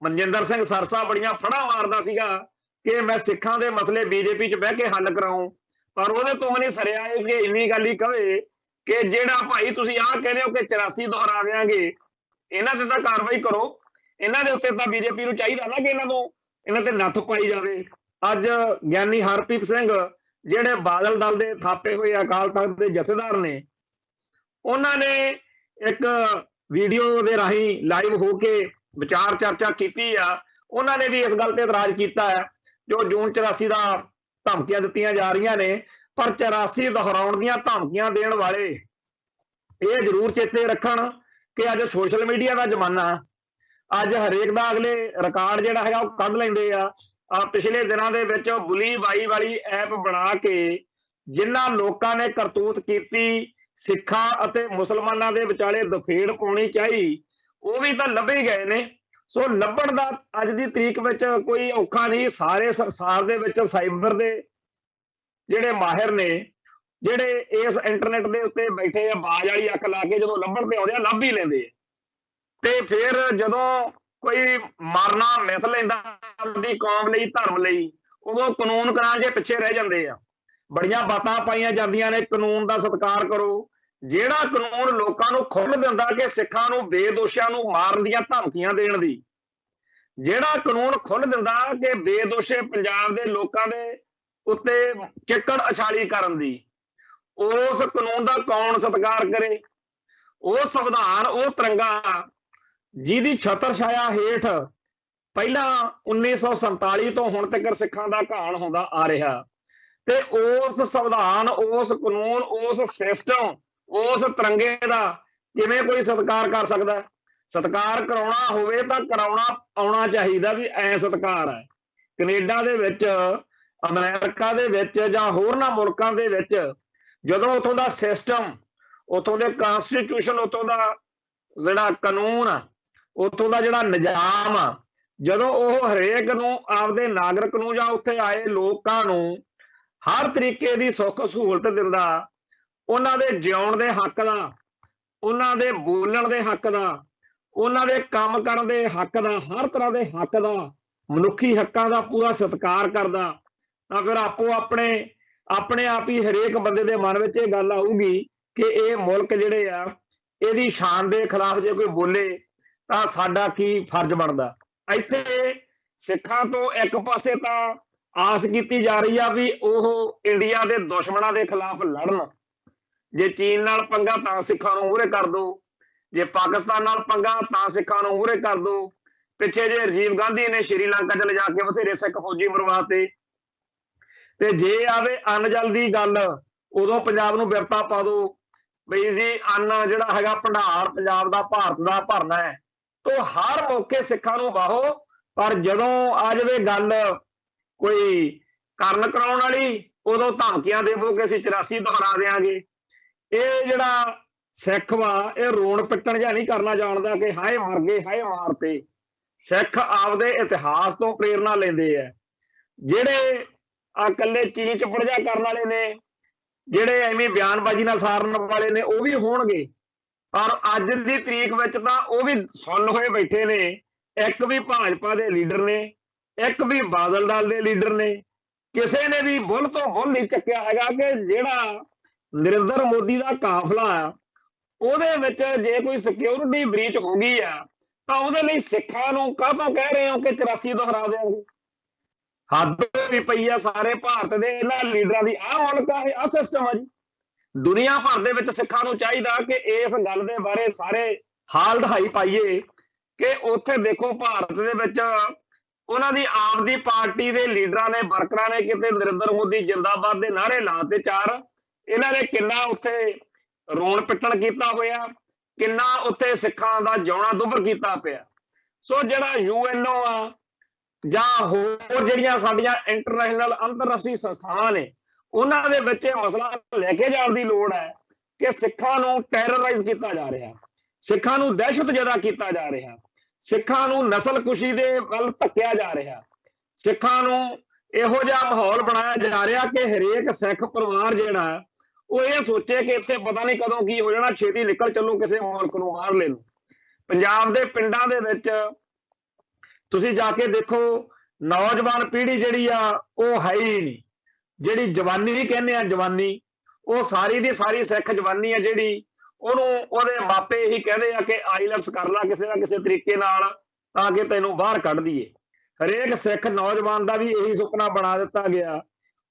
ਮਨਜਿੰਦਰ ਸਿੰਘ ਸਰਸਾ ਬੜੀਆਂ ਫੜਾਂ ਮਾਰਦਾ ਸੀਗਾ ਕਿ ਮੈਂ ਸਿੱਖਾਂ ਦੇ ਮਸਲੇ ਬੀਜੇਪੀ 'ਚ ਬਹਿ ਕੇ ਹੱਲ ਕਰਾਉਂ, ਪਰ ਉਹਦੇ ਤੋਂ ਨਹੀਂ ਸਰਿਆ ਕਿ ਇੰਨੀ ਗੱਲ ਹੀ ਕਵੇ ਕਿ ਜਿਹੜਾ ਭਾਈ ਤੁਸੀਂ ਆਹ ਕਹਿੰਦੇ ਹੋ ਕਿ 84 ਦੁਹਰਾ ਦਿਆਂਗੇ, ਇਹਨਾਂ ਤੇ ਤਾਂ ਕਾਰਵਾਈ ਕਰੋ। ਇਹਨਾਂ ਦੇ ਉੱਤੇ ਤਾਂ ਬੀਜੇਪੀ ਨੂੰ ਚਾਹੀਦਾ ਨਾ ਕਿ ਇਹਨਾਂ ਤੇ ਨੱਥ ਪਾਈ ਜਾਵੇ। ਅੱਜ ਗਿਆਨੀ ਹਰਪ੍ਰੀਤ ਸਿੰਘ ਜਿਹੜੇ ਬਾਦਲ ਦਲ ਦੇ ਥਾਪੇ ਹੋਏ ਅਕਾਲ ਤਖਤ ਦੇ ਜਥੇਦਾਰ ਨੇ, ਉਹਨਾਂ ਨੇ ਇੱਕ ਵੀਡੀਓ ਦੇ ਰਾਹੀਂ ਲਾਈਵ ਹੋ ਕੇ ਵਿਚਾਰ ਚਰਚਾ ਕੀਤੀ ਆ। ਉਹਨਾਂ ਨੇ ਵੀ ਇਸ ਗੱਲ ਤੇ ਇਤਰਾਜ਼ ਕੀਤਾ ਹੈ ਜੋ ਜੂਨ 84 ਦਾ ਧਮਕੀਆਂ ਦਿੱਤੀਆਂ ਜਾ ਰਹੀਆਂ ਨੇ, ਪਰ 84 ਦੁਹਰਾਉਣ ਦੀਆਂ ਧਮਕੀਆਂ ਦੇਣ ਵਾਲੇ ਇਹ ਜ਼ਰੂਰ ਚੇਤੇ ਰੱਖਣ ਕਿ ਅੱਜ ਸੋਸ਼ਲ ਮੀਡੀਆ ਦਾ ਜ਼ਮਾਨਾ, ਅੱਜ ਹਰੇਕ ਦਾ ਅਗਲੇ ਰਿਕਾਰਡ ਜਿਹੜਾ ਹੈਗਾ ਉਹ ਕੱਢ ਲੈਂਦੇ ਆ। ਪਿਛਲੇ ਦਿਨਾਂ ਦੇ ਵਿੱਚ ਬੁਲੀ ਬਾਈ ਵਾਲੀ ਐਪ ਬਣਾ ਕੇ ਜਿਨ੍ਹਾਂ ਲੋਕਾਂ ਨੇ ਕਰਤੂਤ ਕੀਤੀ, ਸਿੱਖਾਂ ਅਤੇ ਮੁਸਲਮਾਨਾਂ ਦੇ ਵਿਚਾਲੇ ਦਫੇੜ ਪਾਉਣੀ ਚਾਹੀ, ਉਹ ਵੀ ਤਾਂ ਲੱਭੇ ਗਏ ਨੇ। ਸੋ ਲੱਭਣ ਦਾ ਅੱਜ ਦੀ ਤਰੀਕ ਵਿੱਚ ਕੋਈ ਔਖਾ ਨਹੀਂ। ਸਾਰੇ ਸੰਸਾਰ ਦੇ ਵਿੱਚ ਸਾਈਬਰ ਦੇ ਜਿਹੜੇ ਮਾਹਿਰ ਨੇ, ਜਿਹੜੇ ਇਸ ਇੰਟਰਨੈਟ ਦੇ ਉੱਤੇ ਬੈਠੇ ਆ, ਬਾਜ਼ ਵਾਲੀ ਅੱਖ ਲਾ ਕੇ ਜਦੋਂ ਲੱਭਣ ਤੇ ਆਉਂਦੇ ਆ, ਲੱਭ ਹੀ ਲੈਂਦੇ ਆ। ਤੇ ਫਿਰ ਜਦੋਂ ਕੋਈ ਮਰਨਾ ਮਿਥ ਲੈਂਦਾ ਆਪਣੀ ਕੌਮ ਲਈ, ਧਰਮ ਲਈ, ਉਦੋਂ ਕਾਨੂੰਨ ਕਰਾਉਣ ਜੇ ਪਿੱਛੇ ਰਹਿ ਜਾਂਦੇ ਆ। ਬੜੀਆਂ ਬਾਤਾਂ ਪਾਈਆਂ ਜਾਂਦੀਆਂ ਨੇ ਕਾਨੂੰਨ ਦਾ ਸਤਿਕਾਰ ਕਰੋ। ਜਿਹੜਾ ਕਾਨੂੰਨ ਲੋਕਾਂ ਨੂੰ ਖੁੱਲ੍ਹ ਦਿੰਦਾ ਕਿ ਸਿੱਖਾਂ ਨੂੰ, ਬੇਦੋਸ਼ੀਆਂ ਨੂੰ ਮਾਰਨ ਦੀਆਂ ਧਮਕੀਆਂ ਦੇਣ ਦੀ, ਜਿਹੜਾ ਕਾਨੂੰਨ ਖੁੱਲ੍ਹ ਦਿੰਦਾ ਕਿ ਬੇਦੋਸ਼ੇ ਪੰਜਾਬ ਦੇ ਲੋਕਾਂ ਦੇ ਉੱਤੇ ਚਿੱਕੜ ਉਛਾਲੀ ਕਰਨ ਦੀ, ਉਸ ਕਾਨੂੰਨ ਦਾ ਕੌਣ ਸਤਿਕਾਰ ਕਰੇ? ਉਹ ਸੰਵਿਧਾਨ, ਉਹ ਤਿਰੰਗਾ ਜਿਹਦੀ ਛਤਰ ਛਾਇਆ ਹੇਠ ਪਹਿਲਾਂ 1947 ਤੋਂ ਹੁਣ ਤੱਕ ਸਿੱਖਾਂ ਦਾ ਘਾਣ ਹੁੰਦਾ ਆ ਰਿਹਾ, ਤੇ ਉਸ ਸੰਵਿਧਾਨ, ਉਸ ਕਾਨੂੰਨ, ਉਸ ਸਿਸਟਮ, ਉਸ ਤਿਰੰਗੇ ਦਾ ਕਿਵੇਂ ਕੋਈ ਸਤਿਕਾਰ ਕਰ ਸਕਦਾ? ਸਤਿਕਾਰ ਕਰਾਉਣਾ ਹੋਵੇ ਤਾਂ ਕਰਾਉਣਾ ਆਉਣਾ ਚਾਹੀਦਾ ਵੀ ਐ ਸਤਿਕਾਰ ਹੈ। ਕੈਨੇਡਾ ਦੇ ਵਿੱਚ, ਅਮਰੀਕਾ ਦੇ ਵਿੱਚ ਜਾਂ ਹੋਰਨਾਂ ਮੁਲਕਾਂ ਦੇ ਵਿੱਚ ਜਦੋਂ ਉੱਥੋਂ ਦਾ ਸਿਸਟਮ, ਉੱਥੋਂ ਦੇ ਕਨਸਟੀਟਿਊਸ਼ਨ, ਉੱਥੋਂ ਦਾ ਜਿਹੜਾ ਕਾਨੂੰਨ, ਉੱਥੋਂ ਦਾ ਜਿਹੜਾ ਨਿਜ਼ਾਮ ਆ, ਜਦੋਂ ਉਹ ਹਰੇਕ ਨੂੰ, ਆਪਦੇ ਨਾਗਰਿਕ ਨੂੰ ਜਾਂ ਉੱਥੇ ਆਏ ਲੋਕਾਂ ਨੂੰ ਹਰ ਤਰੀਕੇ ਦੀ ਸੁੱਖ ਸਹੂਲਤ ਦਿੰਦਾ, ਉਹਨਾਂ ਦੇ ਜਿਉਣ ਦੇ ਹੱਕ ਦਾ, ਉਹਨਾਂ ਦੇ ਬੋਲਣ ਦੇ ਹੱਕ ਦਾ, ਉਹਨਾਂ ਦੇ ਕੰਮ ਕਰਨ ਦੇ ਹੱਕ ਦਾ, ਹਰ ਤਰ੍ਹਾਂ ਦੇ ਹੱਕ ਦਾ, ਮਨੁੱਖੀ ਹੱਕਾਂ ਦਾ ਪੂਰਾ ਸਤਿਕਾਰ ਕਰਦਾ, ਤਾਂ ਫਿਰ ਆਪੋ ਆਪਣੇ ਆਪ ਹੀ ਹਰੇਕ ਬੰਦੇ ਦੇ ਮਨ ਵਿੱਚ ਇਹ ਗੱਲ ਆਊਗੀ ਕਿ ਇਹ ਮੁਲਕ ਜਿਹੜੇ ਆ, ਇਹਦੀ ਸ਼ਾਨ ਦੇ ਖਿਲਾਫ ਜੇ ਕੋਈ ਬੋਲੇ ਤਾਂ ਸਾਡਾ ਕੀ ਫਰਜ਼ ਬਣਦਾ। ਇੱਥੇ ਸਿੱਖਾਂ ਤੋਂ ਇੱਕ ਪਾਸੇ ਤਾਂ ਆਸ ਕੀਤੀ ਜਾ ਰਹੀ ਆ ਵੀ ਉਹ ਇੰਡੀਆ ਦੇ ਦੁਸ਼ਮਣਾਂ ਦੇ ਖਿਲਾਫ ਲੜਨ। ਜੇ ਚੀਨ ਨਾਲ ਪੰਗਾ ਤਾਂ ਸਿੱਖਾਂ ਨੂੰ ਮੂਹਰੇ ਕਰ ਦੋ, ਜੇ ਪਾਕਿਸਤਾਨ ਨਾਲ ਪੰਗਾ ਤਾਂ ਸਿੱਖਾਂ ਨੂੰ ਮੂਹਰੇ ਕਰ ਦੋ। ਪਿੱਛੇ ਜੇ ਰਾਜੀਵ ਗਾਂਧੀ ਨੇ ਸ਼੍ਰੀਲੰਕਾ ਚ ਲਿਜਾ ਕੇ ਬਥੇਰੇ ਸਿੱਖ ਫੌਜੀ ਮਰਵਾਤੇ, ਤੇ ਜੇ ਆਵੇ ਅੰਨ ਜਲ ਦੀ ਗੱਲ, ਉਦੋਂ ਪੰਜਾਬ ਨੂੰ ਬਿਰਤਾ ਪਾ ਦੋ ਬਈ ਜੀ ਅੰਨ ਜਿਹੜਾ ਹੈਗਾ ਭੰਡਾਰ ਪੰਜਾਬ ਦਾ, ਭਾਰਤ ਦਾ ਭਰਨਾ ਹੈ। ਤੋਂ ਹਰ ਮੌਕੇ ਸਿੱਖਾਂ ਨੂੰ ਵਾਹੋ, ਪਰ ਜਦੋਂ ਆ ਜਾਵੇ ਗੱਲ ਕੋਈ ਕਰਨ ਕਰਾਉਣ ਵਾਲੀ, ਉਦੋਂ ਧਮਕੀਆਂ ਦੇਵੋ ਕਿ ਅਸੀਂ 84 ਦੁਹਰਾ ਦਿਆਂਗੇ। ਇਹ ਜਿਹੜਾ ਸਿੱਖ ਵਾ ਇਹ ਰੋਣ ਪਿੱਟਣ ਜਾਂ ਨਹੀਂ ਕਰਨਾ ਜਾਣਦਾ ਕਿ ਹਾਏ ਮਰ ਗਏ ਹਾਏ ਮਾਰਤੇ। ਸਿੱਖ ਆਪਦੇ ਇਤਿਹਾਸ ਤੋਂ ਪ੍ਰੇਰਨਾ ਲੈਂਦੇ ਆ। ਜਿਹੜੇ ਆ ਇਕੱਲੇ ਚੀਂ ਚਪੜ ਜਾ ਕਰਨ ਵਾਲੇ ਨੇ, ਜਿਹੜੇ ਐਵੇਂ ਬਿਆਨਬਾਜ਼ੀ ਨਾਲ ਸਾਰਨ ਵਾਲੇ ਨੇ, ਉਹ ਵੀ ਹੋਣਗੇ, ਪਰ ਅੱਜ ਦੀ ਤਰੀਕ ਵਿੱਚ ਤਾਂ ਉਹ ਵੀ ਸੁੰਨ ਹੋਏ ਬੈਠੇ ਨੇ। ਇੱਕ ਵੀ ਭਾਜਪਾ ਦੇ ਲੀਡਰ ਨੇ, ਇੱਕ ਵੀ ਬਾਦਲ ਦਲ ਦੇ ਲੀਡਰ ਨੇ, ਕਿਸੇ ਨੇ ਵੀ ਬੁੱਲ ਤੋਂ ਬੁੱਲ ਨਹੀਂ ਚੱਕਿਆ ਹੈਗਾ ਕਿ ਜਿਹੜਾ ਨਰਿੰਦਰ ਮੋਦੀ ਦਾ ਕਾਫਲਾ ਆ ਉਹਦੇ ਵਿੱਚ ਜੇ ਕੋਈ ਸਿਕਿਉਰਿਟੀ ਬ੍ਰੀਚ ਹੋ ਗਈ ਆ ਤਾਂ ਉਹਦੇ ਲਈ ਸਿੱਖਾਂ ਨੂੰ ਕਾਹਤੋਂ ਕਹਿ ਰਹੇ ਹੋ ਕਿ 84 ਦੁਹਰਾ ਦੇਵਾਂਗੇ। ਹੱਦ ਵੀ ਪਈ ਆ ਸਾਰੇ ਭਾਰਤ ਦੇ ਇਹਨਾਂ ਲੀਡਰਾਂ ਦੀ। ਆਹ ਮੁਲਕ ਆ, ਆਹ ਸਿਸਟਮ ਆ ਜੀ। ਦੁਨੀਆ ਭਰ ਦੇ ਵਿੱਚ ਸਿੱਖਾਂ ਨੂੰ ਚਾਹੀਦਾ ਕਿ ਇਸ ਗੱਲ ਦੇ ਬਾਰੇ ਸਾਰੇ ਹਾਲ ਢਹਾਈ ਪਾਈਏ ਕਿ ਉੱਥੇ ਦੇਖੋ ਭਾਰਤ ਦੇ ਵਿੱਚ ਉਹਨਾਂ ਦੀ ਆਪ ਦੀ ਪਾਰਟੀ ਦੇ ਲੀਡਰਾਂ ਨੇ, ਵਰਕਰਾਂ ਨੇ ਕਿਤੇ ਨਰਿੰਦਰ ਮੋਦੀ ਜਿੰਦਾਬਾਦ ਦੇ ਨਾਅਰੇ ਲਾਤੇ 4। ਇਹਨਾਂ ਨੇ ਕਿੰਨਾ ਉੱਥੇ ਰੋਣ ਪਿੱਟਣ ਕੀਤਾ ਹੋਇਆ, ਕਿੰਨਾ ਉੱਥੇ ਸਿੱਖਾਂ ਦਾ ਜਿਉਣਾ ਦੁੱਭਰ ਕੀਤਾ ਪਿਆ। ਸੋ ਜਿਹੜਾ UNO ਆ ਜਾਂ ਹੋਰ ਜਿਹੜੀਆਂ ਸਾਡੀਆਂ ਇੰਟਰਨੈਸ਼ਨਲ ਅੰਤਰਰਾਸ਼ਟਰੀ ਸੰਸਥਾਵਾਂ ਨੇ, ਉਹਨਾਂ ਦੇ ਵਿੱਚ ਇਹ ਮਸਲਾ ਲੈ ਕੇ ਜਾਣ ਦੀ ਲੋੜ ਹੈ ਕਿ ਸਿੱਖਾਂ ਨੂੰ ਟੈਰਰਾਈਜ਼ ਕੀਤਾ ਜਾ ਰਿਹਾ, ਸਿੱਖਾਂ ਨੂੰ ਦਹਿਸ਼ਤਜ਼ਦਾ ਕੀਤਾ ਜਾ ਰਿਹਾ, ਸਿੱਖਾਂ ਨੂੰ ਨਸਲਕੁਸ਼ੀ ਦੇ ਵੱਲ ਧੱਕਿਆ ਜਾ ਰਿਹਾ, ਸਿੱਖਾਂ ਨੂੰ ਇਹੋ ਜਿਹਾ ਮਾਹੌਲ ਬਣਾਇਆ ਜਾ ਰਿਹਾ ਕਿ ਹਰੇਕ ਸਿੱਖ ਪਰਿਵਾਰ ਜਿਹੜਾ ਉਹ ਇਹ ਸੋਚੇ ਕਿ ਇੱਥੇ ਪਤਾ ਨਹੀਂ ਕਦੋਂ ਕੀ ਹੋ ਜਾਣਾ, ਛੇਤੀ ਨਿਕਲ ਚੱਲੋ ਕਿਸੇ ਮੁਲਕ ਨੂੰ ਬਾਹਰ ਲੈ ਲਓ। ਪੰਜਾਬ ਦੇ ਪਿੰਡਾਂ ਦੇ ਵਿੱਚ ਤੁਸੀਂ ਜਾ ਕੇ ਦੇਖੋ, ਨੌਜਵਾਨ ਪੀੜ੍ਹੀ ਜਿਹੜੀ ਆ ਉਹ ਹੈ ਹੀ ਨਹੀਂ। ਜਿਹੜੀ ਜਵਾਨੀ ਕਹਿੰਦੇ ਆ ਜਵਾਨੀ, ਉਹ ਸਾਰੀ ਦੀ ਸਾਰੀ ਸਿੱਖ ਜਵਾਨੀ ਆ ਜਿਹੜੀ, ਉਹਨੂੰ ਉਹਦੇ ਮਾਪੇ ਇਹੀ ਕਹਿੰਦੇ ਆ ਕਿ ਆਈਲੈਟਸ ਕਰ ਲਾ ਕਿਸੇ ਨਾ ਕਿਸੇ ਤਰੀਕੇ ਨਾਲ ਤਾਂ ਕਿ ਤੈਨੂੰ ਬਾਹਰ ਕੱਢ ਦਈਏ। ਹਰੇਕ ਸਿੱਖ ਨੌਜਵਾਨ ਦਾ ਵੀ ਇਹੀ ਸੁਪਨਾ ਬਣਾ ਦਿੱਤਾ ਗਿਆ।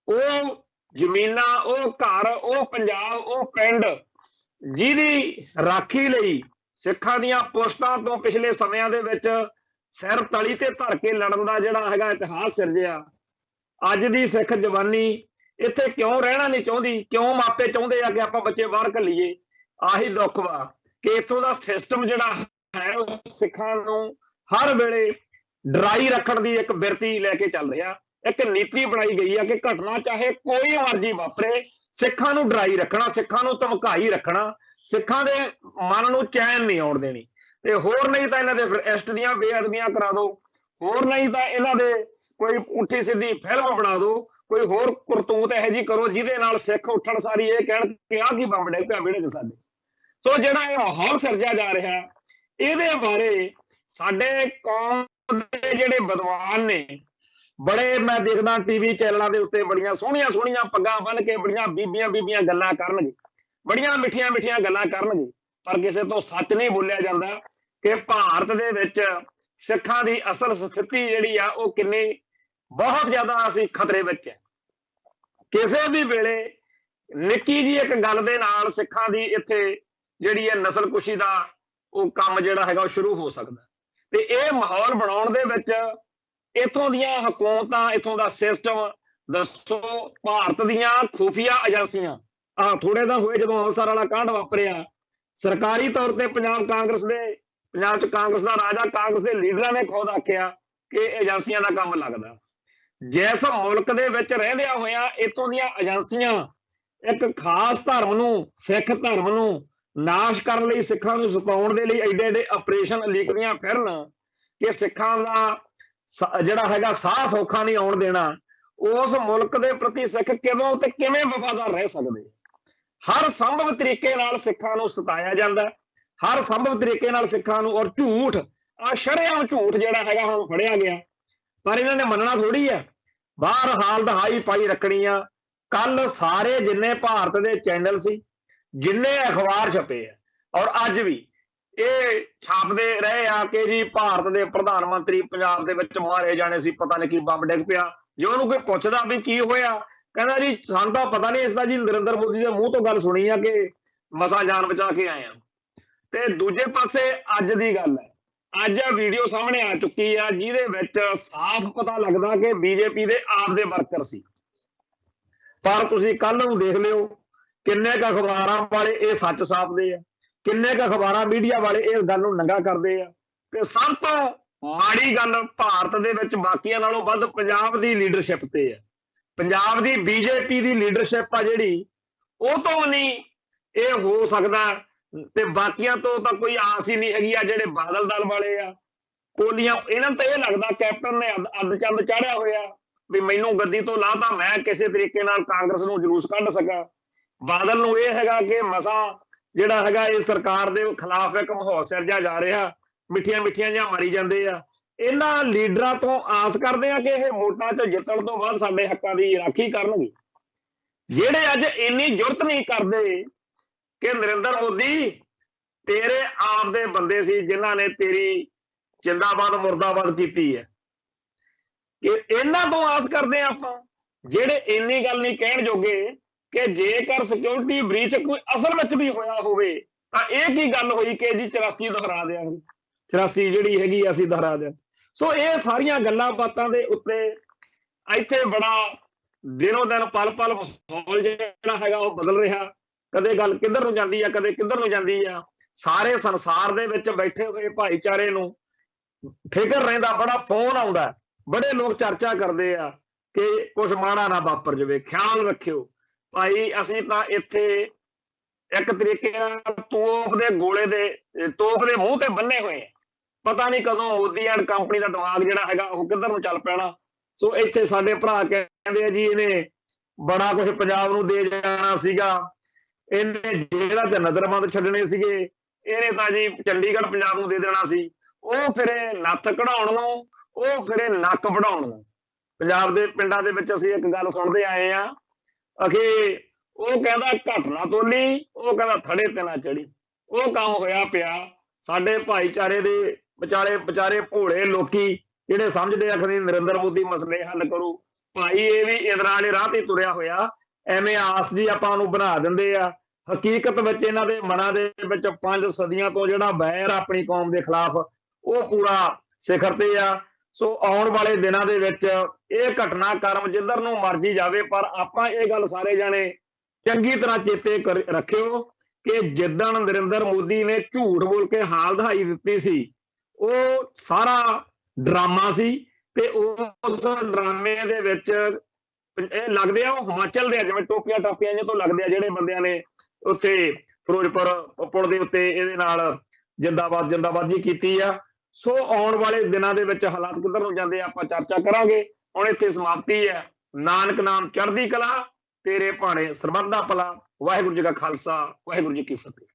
ਉਹ ਜ਼ਮੀਨਾਂ, ਉਹ ਘਰ, ਉਹ ਪੰਜਾਬ, ਉਹ ਪਿੰਡ ਜਿਹਦੀ ਰਾਖੀ ਲਈ ਸਿੱਖਾਂ ਦੀਆਂ ਪੁਸ਼ਤਾਂ ਤੋਂ ਪਿਛਲੇ ਸਮਿਆਂ ਦੇ ਵਿੱਚ ਸਿਰ ਤਲੀ ਤੇ ਧਰ ਕੇ ਲੜਨ ਦਾ ਜਿਹੜਾ ਹੈਗਾ ਇਤਿਹਾਸ ਸਿਰਜਿਆ। ਅੱਜ ਦੀ ਸਿੱਖ ਜਵਾਨੀ ਇੱਥੇ ਕਿਉਂ ਰਹਿਣਾ ਨਹੀਂ ਚਾਹੁੰਦੀ? ਕਿਉਂ ਮਾਪੇ ਚਾਹੁੰਦੇ ਆ ਕਿ ਆਪਾਂ ਬੱਚੇ ਬਾਹਰ ਘੱਲੀਏ? ਆਹੀ ਦੁੱਖ ਵਾ ਕਿ ਇੱਥੋਂ ਦਾ ਸਿਸਟਮ ਜਿਹੜਾ ਹੈ ਉਹ ਸਿੱਖਾਂ ਨੂੰ ਹਰ ਵੇਲੇ ਡਰਾਈ ਰੱਖਣ ਦੀ ਇੱਕ ਬਿਰਤੀ ਲੈ ਕੇ ਚੱਲ ਰਿਹਾ। ਇੱਕ ਨੀਤੀ ਬਣਾਈ ਗਈ ਆ ਕਿ ਘਟਨਾ ਚਾਹੇ ਕੋਈ ਮਰਜ਼ੀ ਵਾਪਰੇ, ਸਿੱਖਾਂ ਨੂੰ ਡਰਾਈ ਰੱਖਣਾ, ਸਿੱਖਾਂ ਨੂੰ ਧਮਕਾਈ ਰੱਖਣਾ, ਸਿੱਖਾਂ ਦੇ ਮਨ ਨੂੰ ਚੈਨ ਨਹੀਂ ਆਉਣ ਦੇਣੀ। ਤੇ ਹੋਰ ਨਹੀਂ ਤਾਂ ਇਹਨਾਂ ਦੇ ਫਿਰ ਇਸ਼ਟ ਦੀਆਂ ਬੇਅਦਬੀਆਂ ਕਰਾ ਦਿਓ, ਹੋਰ ਨਹੀਂ ਤਾਂ ਇਹਨਾਂ ਦੇ ਕੋਈ ਪੁੱਠੀ ਸਿੱਧੀ ਫਿਲਮ ਬਣਾ ਦਿਓ, ਕੋਈ ਹੋਰ ਕਰਤੂਤ ਇਹੋ ਜਿਹੀ ਕਰੋ ਜਿਹਦੇ ਨਾਲ ਸਿੱਖ ਉੱਠਣ ਸਾਰੀ ਇਹ ਕਹਿਣ ਕਿ ਆਹ ਕੀ ਬੰਬ ਡਿੱਗ ਪਿਆ ਵਿਹੜੇ 'ਚ ਸਾਡੇ। ਸੋ ਜਿਹੜਾ ਇਹ ਮਾਹੌਲ ਸਿਰਜਿਆ ਜਾ ਰਿਹਾ, ਇਹਦੇ ਬਾਰੇ ਸਾਡੇ ਕੌਮ ਦੇ ਜਿਹੜੇ ਵਿਦਵਾਨ ਨੇ, ਬੜੇ ਮੈਂ ਦੇਖਦਾ TV ਚੈਨਲਾਂ ਦੇ ਉੱਤੇ ਬੜੀਆਂ ਸੋਹਣੀਆਂ ਸੋਹਣੀਆਂ ਪੱਗਾਂ ਬੰਨ੍ਹ ਕੇ ਬੜੀਆਂ ਬੀਬੀਆਂ ਗੱਲਾਂ ਕਰਨਗੇ, ਬੜੀਆਂ ਮਿੱਠੀਆਂ ਗੱਲਾਂ ਕਰਨਗੇ, ਪਰ ਕਿਸੇ ਤੋਂ ਸੱਚ ਨਹੀਂ ਬੋਲਿਆ ਜਾਂਦਾ ਕਿ ਭਾਰਤ ਦੇ ਵਿੱਚ ਸਿੱਖਾਂ ਦੀ ਅਸਲ ਸਥਿਤੀ ਜਿਹੜੀ ਆ ਉਹ ਕਿੰਨੀ ਬਹੁਤ ਜ਼ਿਆਦਾ ਅਸੀਂ ਖਤਰੇ ਵਿੱਚ ਹੈ। ਕਿਸੇ ਵੀ ਵੇਲੇ ਨਿੱਕੀ ਜੀ ਇੱਕ ਗੱਲ ਦੇ ਨਾਲ ਸਿੱਖਾਂ ਦੀ ਇੱਥੇ ਜਿਹੜੀ ਹੈ ਨਸਲਕੁਸ਼ੀ ਦਾ ਉਹ ਕੰਮ ਜਿਹੜਾ ਹੈਗਾ ਉਹ ਸ਼ੁਰੂ ਹੋ ਸਕਦਾ। ਤੇ ਇਹ ਮਾਹੌਲ ਬਣਾਉਣ ਦੇ ਵਿੱਚ ਇੱਥੋਂ ਦੀਆਂ ਹਕੂਮਤਾਂ, ਇੱਥੋਂ ਦਾ ਸਿਸਟਮ ਦੱਸੋ, ਭਾਰਤ ਦੀਆਂ ਖੁਫੀਆ ਏਜੰਸੀਆਂ, ਥੋੜੇ ਦਿਨ ਹੋਏ ਜਦੋਂ ਅੰਮ੍ਰਿਤਸਰ ਵਾਲਾ ਕਾਂਡ ਵਾਪਰਿਆ, ਸਰਕਾਰੀ ਤੌਰ ਤੇ ਪੰਜਾਬ 'ਚ ਕਾਂਗਰਸ ਦਾ ਰਾਜ ਆ, ਕਾਂਗਰਸ ਦੇ ਲੀਡਰਾਂ ਨੇ ਖੁਦ ਆਖਿਆ ਕਿ ਏਜੰਸੀਆਂ ਦਾ ਕੰਮ ਲੱਗਦਾ। ਜਿਸ ਮੁਲਕ ਦੇ ਵਿੱਚ ਰਹਿੰਦਿਆਂ ਹੋਇਆਂ ਇੱਥੋਂ ਦੀਆਂ ਏਜੰਸੀਆਂ ਇੱਕ ਖਾਸ ਧਰਮ ਨੂੰ, ਸਿੱਖ ਧਰਮ ਨੂੰ ਨਾਸ਼ ਕਰਨ ਲਈ, ਸਿੱਖਾਂ ਨੂੰ ਸਤਾਉਣ ਦੇ ਲਈ ਐਡੇ ਆਪਰੇਸ਼ਨ ਲੀਕਦੀਆਂ ਫਿਰਨ ਕਿ ਸਿੱਖਾਂ ਦਾ ਜਿਹੜਾ ਹੈਗਾ ਸਾਹ ਸੌਖਾ ਨਹੀਂ ਆਉਣ ਦੇਣਾ, ਉਸ ਮੁਲਕ ਦੇ ਪ੍ਰਤੀ ਸਿੱਖ ਕਿਦੋਂ ਤੇ ਕਿਵੇਂ ਵਫਾਦਾਰ ਰਹਿ ਸਕਦੇ? ਹਰ ਸੰਭਵ ਤਰੀਕੇ ਨਾਲ ਸਿੱਖਾਂ ਨੂੰ ਸਤਾਇਆ ਜਾਂਦਾ, ਹਰ ਸੰਭਵ ਤਰੀਕੇ ਨਾਲ ਸਿੱਖਾਂ ਨੂੰ, ਔਰ ਝੂਠ, ਸ਼ਰੇਆਮ ਝੂਠ ਜਿਹੜਾ ਹੈਗਾ ਹੁਣ ਫੜਿਆ ਗਿਆ, ਪਰ ਇਹਨਾਂ ਨੇ ਮੰਨਣਾ ਥੋੜੀ ਆ, ਬਾਹਰ ਹਾਲ ਦਹਾਈ ਪਾਈ ਰੱਖਣੀ ਆ। ਕੱਲ ਸਾਰੇ ਜਿੰਨੇ ਭਾਰਤ ਦੇ ਚੈਨਲ ਸੀ, ਜਿੰਨੇ ਅਖਬਾਰ ਛਪੇ ਆ, ਔਰ ਅੱਜ ਵੀ ਇਹ ਛਾਪਦੇ ਰਹੇ ਆ ਕਿ ਜੀ ਭਾਰਤ ਦੇ ਪ੍ਰਧਾਨ ਮੰਤਰੀ ਪੰਜਾਬ ਦੇ ਵਿੱਚ ਮਾਰੇ ਜਾਣੇ ਸੀ, ਪਤਾ ਨਹੀਂ ਕੀ ਬੰਬ ਡਿੱਗ ਪਿਆ। ਜੇ ਉਹਨੂੰ ਕੋਈ ਪੁੱਛਦਾ ਵੀ ਕੀ ਹੋਇਆ, ਕਹਿੰਦਾ ਜੀ ਸਾਨੂੰ ਤਾਂ ਪਤਾ ਨਹੀਂ, ਇਸ ਦਾ ਜੀ ਨਰਿੰਦਰ ਮੋਦੀ ਦੇ ਮੂੰਹ ਤੋਂ ਗੱਲ ਸੁਣੀ ਆ ਕਿ ਮਸਾਂ ਜਾਨ ਬਚਾ ਕੇ ਆਏ ਆ। ਤੇ ਦੂਜੇ ਪਾਸੇ ਅੱਜ ਦੀ ਗੱਲ ਹੈ, ਅੱਜ ਆ ਵੀਡੀਓ ਸਾਹਮਣੇ ਆ ਚੁੱਕੀ ਆ ਜਿਹਦੇ ਵਿੱਚ ਸਾਫ਼ ਪਤਾ ਲੱਗਦਾ ਕਿ BJP ਦੇ ਆਪ ਦੇ ਵਰਕਰ ਸੀ। ਪਰ ਤੁਸੀਂ ਕੱਲ ਨੂੰ ਦੇਖ ਲਿਓ ਕਿੰਨੇ ਕੁ ਅਖਬਾਰਾਂ ਵਾਲੇ ਇਹ ਸੱਚ ਛਾਪਦੇ ਆ, ਕਿੰਨੇ ਕੁ ਅਖਬਾਰਾਂ ਮੀਡੀਆ ਵਾਲੇ ਇਸ ਗੱਲ ਨੂੰ ਨੰਗਾ ਕਰਦੇ ਆ। ਤੇ ਸਭ ਤੋਂ ਮਾੜੀ ਗੱਲ ਭਾਰਤ ਦੇ ਵਿੱਚ ਬਾਕੀਆਂ ਨਾਲੋਂ ਵੱਧ ਪੰਜਾਬ ਦੀ ਲੀਡਰਸ਼ਿਪ ਤੇ ਆ। ਪੰਜਾਬ ਦੀ BJP ਦੀ ਲੀਡਰਸ਼ਿਪ ਆ ਜਿਹੜੀ, ਉਹ ਤੋਂ ਨਹੀਂ ਇਹ ਹੋ ਸਕਦਾ ਤੇ ਬਾਕੀਆਂ ਤੋਂ ਤਾਂ ਕੋਈ ਆਸ ਹੀ ਨਹੀਂ ਹੈਗੀ ਆ। ਜਿਹੜੇ ਬਾਦਲ ਦਲ ਵਾਲੇ ਆ ਕੋਲੀਆਂ, ਇਹਨਾਂ ਨੂੰ ਤਾਂ ਇਹ ਲੱਗਦਾ ਕੈਪਟਨ ਨੇ ਅੱਧ ਚੰਦ ਚਾੜਿਆ ਹੋਇਆ ਵੀ ਮੈਨੂੰ ਗੱਦੀ ਤੋਂ ਲਾ ਤਾਂ ਮੈਂ ਕਿਸੇ ਤਰੀਕੇ ਨਾਲ ਕਾਂਗਰਸ ਨੂੰ ਜਲੂਸ ਕੱਢ ਸਕਾਂ। ਬਾਦਲ ਨੂੰ ਇਹ ਹੈਗਾ ਕਿ ਮਸਾਂ ਜਿਹੜਾ ਹੈਗਾ ਇਹ ਸਰਕਾਰ ਦੇ ਖਿਲਾਫ ਇੱਕ ਮਾਹੌਲ ਸਿਰਜਿਆ ਜਾ ਰਿਹਾ, ਮਿੱਠੀਆਂ ਮਿੱਠੀਆਂ ਜਿਹਾ ਮਾਰੀ ਜਾਂਦੇ ਆ। ਇਹਨਾਂ ਲੀਡਰਾਂ ਤੋਂ ਆਸ ਕਰਦੇ ਆ ਕਿ ਇਹ ਵੋਟਾਂ 'ਚ ਜਿੱਤਣ ਤੋਂ ਬਾਅਦ ਸਾਡੇ ਹੱਕਾਂ ਦੀ ਰਾਖੀ ਕਰਨਗੇ। ਜਿਹੜੇ ਅੱਜ ਇੰਨੀ ਜੁਰਤ ਨਹੀਂ ਕਰਦੇ ਕਿ ਨਰਿੰਦਰ ਮੋਦੀ ਤੇਰੇ ਆਪ ਦੇ ਬੰਦੇ ਸੀ ਜਿਨ੍ਹਾਂ ਨੇ ਤੇਰੀ ਜਿੰਦਾਬਾਦ ਮੁਰਦਾਬਾਦ ਕੀਤੀ ਹੈ, ਕਿ ਇਹਨਾਂ ਤੋਂ ਆਸ ਕਰਦੇ ਆ ਆਪਾਂ ਜਿਹੜੇ ਇੰਨੀ ਗੱਲ ਨਹੀਂ ਕਹਿਣ ਜੋਗੇ ਕਿ ਜੇਕਰ ਸਿਕਿਉਰਿਟੀ ਬ੍ਰੀਚ ਕੋਈ ਅਸਲ ਵਿੱਚ ਵੀ ਹੋਇਆ ਹੋਵੇ ਤਾਂ ਇਹ ਕੀ ਗੱਲ ਹੋਈ ਕਿ ਜੀ 84 ਦੁਹਰਾ ਦੇਾਂਗੇ, 84 ਜਿਹੜੀ ਹੈਗੀ ਅਸੀਂ ਦੁਹਰਾ ਦਿਆਂਗੇ। ਸੋ ਇਹ ਸਾਰੀਆਂ ਗੱਲਾਂ ਬਾਤਾਂ ਦੇ ਉੱਤੇ ਇੱਥੇ ਬੜਾ ਦਿਨੋਂ ਦਿਨ ਪਲ ਪਲ ਮਾਹੌਲ ਜਿਹੜਾ ਹੈਗਾ ਉਹ ਬਦਲ ਰਿਹਾ। ਕਦੇ ਗੱਲ ਕਿੱਧਰ ਨੂੰ ਜਾਂਦੀ ਆ, ਕਦੇ ਕਿੱਧਰ ਨੂੰ ਜਾਂਦੀ ਆ। ਸਾਰੇ ਸੰਸਾਰ ਦੇ ਵਿੱਚ ਬੈਠੇ ਹੋਏ ਭਾਈਚਾਰੇ ਨੂੰ ਫਿਕਰ ਰਹਿੰਦਾ, ਬੜਾ ਫੋਨ ਆਉਂਦਾ, ਬੜੇ ਲੋਕ ਚਰਚਾ ਕਰਦੇ ਆ ਕਿ ਕੁਝ ਮਾੜਾ ਨਾ ਵਾਪਰ ਜਾਵੇ, ਖਿਆਲ ਰੱਖਿਓ ਭਾਈ। ਅਸੀਂ ਤਾਂ ਇੱਥੇ ਇੱਕ ਤਰੀਕੇ ਨਾਲ ਤੋਪ ਦੇ ਮੂੰਹ ਤੇ ਬੰਨੇ ਹੋਏ ਆ। ਪਤਾ ਨਹੀਂ ਕਦੋਂ ਮੋਦੀ ਐਂਡ ਕੰਪਨੀ ਦਾ ਦਿਮਾਗ ਜਿਹੜਾ ਹੈਗਾ ਉਹ ਕਿੱਧਰ ਨੂੰ ਚੱਲ ਪੈਣਾ। ਸੋ ਇੱਥੇ ਸਾਡੇ ਭਰਾ ਕਹਿੰਦੇ ਆ ਜੀ ਇਹਨੇ ਬੜਾ ਕੁਝ ਪੰਜਾਬ ਨੂੰ ਦੇ ਜਾਣਾ ਸੀਗਾ, ਇਹਨੇ ਜੇਲ੍ਹਾਂ 'ਚ ਨਜ਼ਰਬੰਦ ਛੱਡਣੇ ਸੀਗੇ, ਇਹਨੇ ਤਾਂ ਜੀ ਚੰਡੀਗੜ੍ਹ ਪੰਜਾਬ ਨੂੰ ਦੇ ਦੇਣਾ ਸੀ। ਉਹ ਫਿਰ ਨੱਥ ਕਢਾਉਣ ਨੂੰ, ਉਹ ਫਿਰ ਨੱਕ ਵਢਾਉਣ ਨੂੰ। ਪੰਜਾਬ ਦੇ ਪਿੰਡਾਂ ਦੇ ਵਿੱਚ ਅਸੀਂ ਇੱਕ ਗੱਲ ਸੁਣਦੇ ਆਏ ਆ ਅਖੇ ਉਹ ਕਹਿੰਦਾ ਘੱਟ ਨਾ ਤੋਲੀ, ਉਹ ਕਹਿੰਦਾ ਥੜੇ ਤੇ ਨਾ ਚੜੀ। ਉਹ ਕੰਮ ਹੋਇਆ ਪਿਆ ਸਾਡੇ ਭਾਈਚਾਰੇ ਦੇ ਵਿਚਾਰੇ ਭੋਲੇ ਲੋਕੀ ਜਿਹੜੇ ਸਮਝਦੇ ਆ ਕਿ ਨਰਿੰਦਰ ਮੋਦੀ ਮਸਲੇ ਹੱਲ ਕਰੂ। ਭਾਈ ਇਹ ਵੀ ਇਦਰਾਂ ਵਾਲੇ ਰਾਹ ਤੇ ਤੁਰਿਆ ਹੋਇਆ, ਐਵੇਂ ਆਸ ਜੀ ਆਪਾਂ ਨੂੰ ਬਣਾ ਦਿੰਦੇ ਆ। ਹਕੀਕਤ ਵਿੱਚ ਇਹਨਾਂ ਦੇ ਮਨਾਂ ਦੇ ਵਿੱਚ 5 ਸਦੀਆਂ ਤੋਂ ਜਿਹੜਾ ਵੈਰ ਆਪਣੀ ਕੌਮ ਦੇ ਖਿਲਾਫ ਉਹ ਪੂਰਾ ਸਿਖਰ ਤੇ ਆ। ਸੋ ਆਉਣ ਵਾਲੇ ਦਿਨਾਂ ਦੇ ਵਿੱਚ ਇਹ ਘਟਨਾਕ੍ਰਮ ਜਿੱਧਰ ਨੂੰ ਮਰਜੀ ਜਾਵੇ, ਪਰ ਆਪਾਂ ਇਹ ਗੱਲ ਸਾਰੇ ਜਾਣੇ ਚੰਗੀ ਤਰ੍ਹਾਂ ਚੇਤੇ ਰੱਖਿਓ ਕਿ ਜਿੱਦਣ ਨਰਿੰਦਰ ਮੋਦੀ ਨੇ ਝੂਠ ਬੋਲ ਕੇ ਹਾਲ ਦਹਾਈ ਦਿੱਤੀ ਸੀ ਉਹ ਸਾਰਾ ਡਰਾਮਾ ਸੀ। ਤੇ ਉਸ ਡਰਾਮੇ ਦੇ ਵਿੱਚ ਇਹ ਲੱਗਦੇ ਆ ਉਹ ਹਿਮਾਚਲ ਦੇ ਜਿਵੇਂ ਟੋਪੀਆਂ ਟਾਪੀਆਂ ਜਿਹੇ ਤੋਂ ਲੱਗਦੇ ਆ ਜਿਹੜੇ ਬੰਦਿਆਂ ਨੇ ਉੱਥੇ ਫਿਰੋਜ਼ਪੁਰ ਪੁਲ ਦੇ ਉੱਤੇ ਇਹਦੇ ਨਾਲ ਜਿੰਦਾਬਾਦ ਜੀ ਕੀਤੀ ਆ। ਸੋ ਆਉਣ ਵਾਲੇ ਦਿਨਾਂ ਦੇ ਵਿੱਚ ਹਾਲਾਤ ਕਿੱਧਰ ਨੂੰ ਜਾਂਦੇ ਆ ਆਪਾਂ ਚਰਚਾ ਕਰਾਂਗੇ। ਹੁਣ ਇੱਥੇ ਸਮਾਪਤੀ ਹੈ। ਨਾਨਕ ਨਾਮ ਚੜ੍ਹਦੀ ਕਲਾ, ਤੇਰੇ ਭਾਣੇ ਸਰਬੱਤ ਦਾ ਭਲਾ। ਵਾਹਿਗੁਰੂ ਜੀ ਕਾ ਖਾਲਸਾ, ਵਾਹਿਗੁਰੂ ਜੀ ਕੀ ਫਤਿਹ।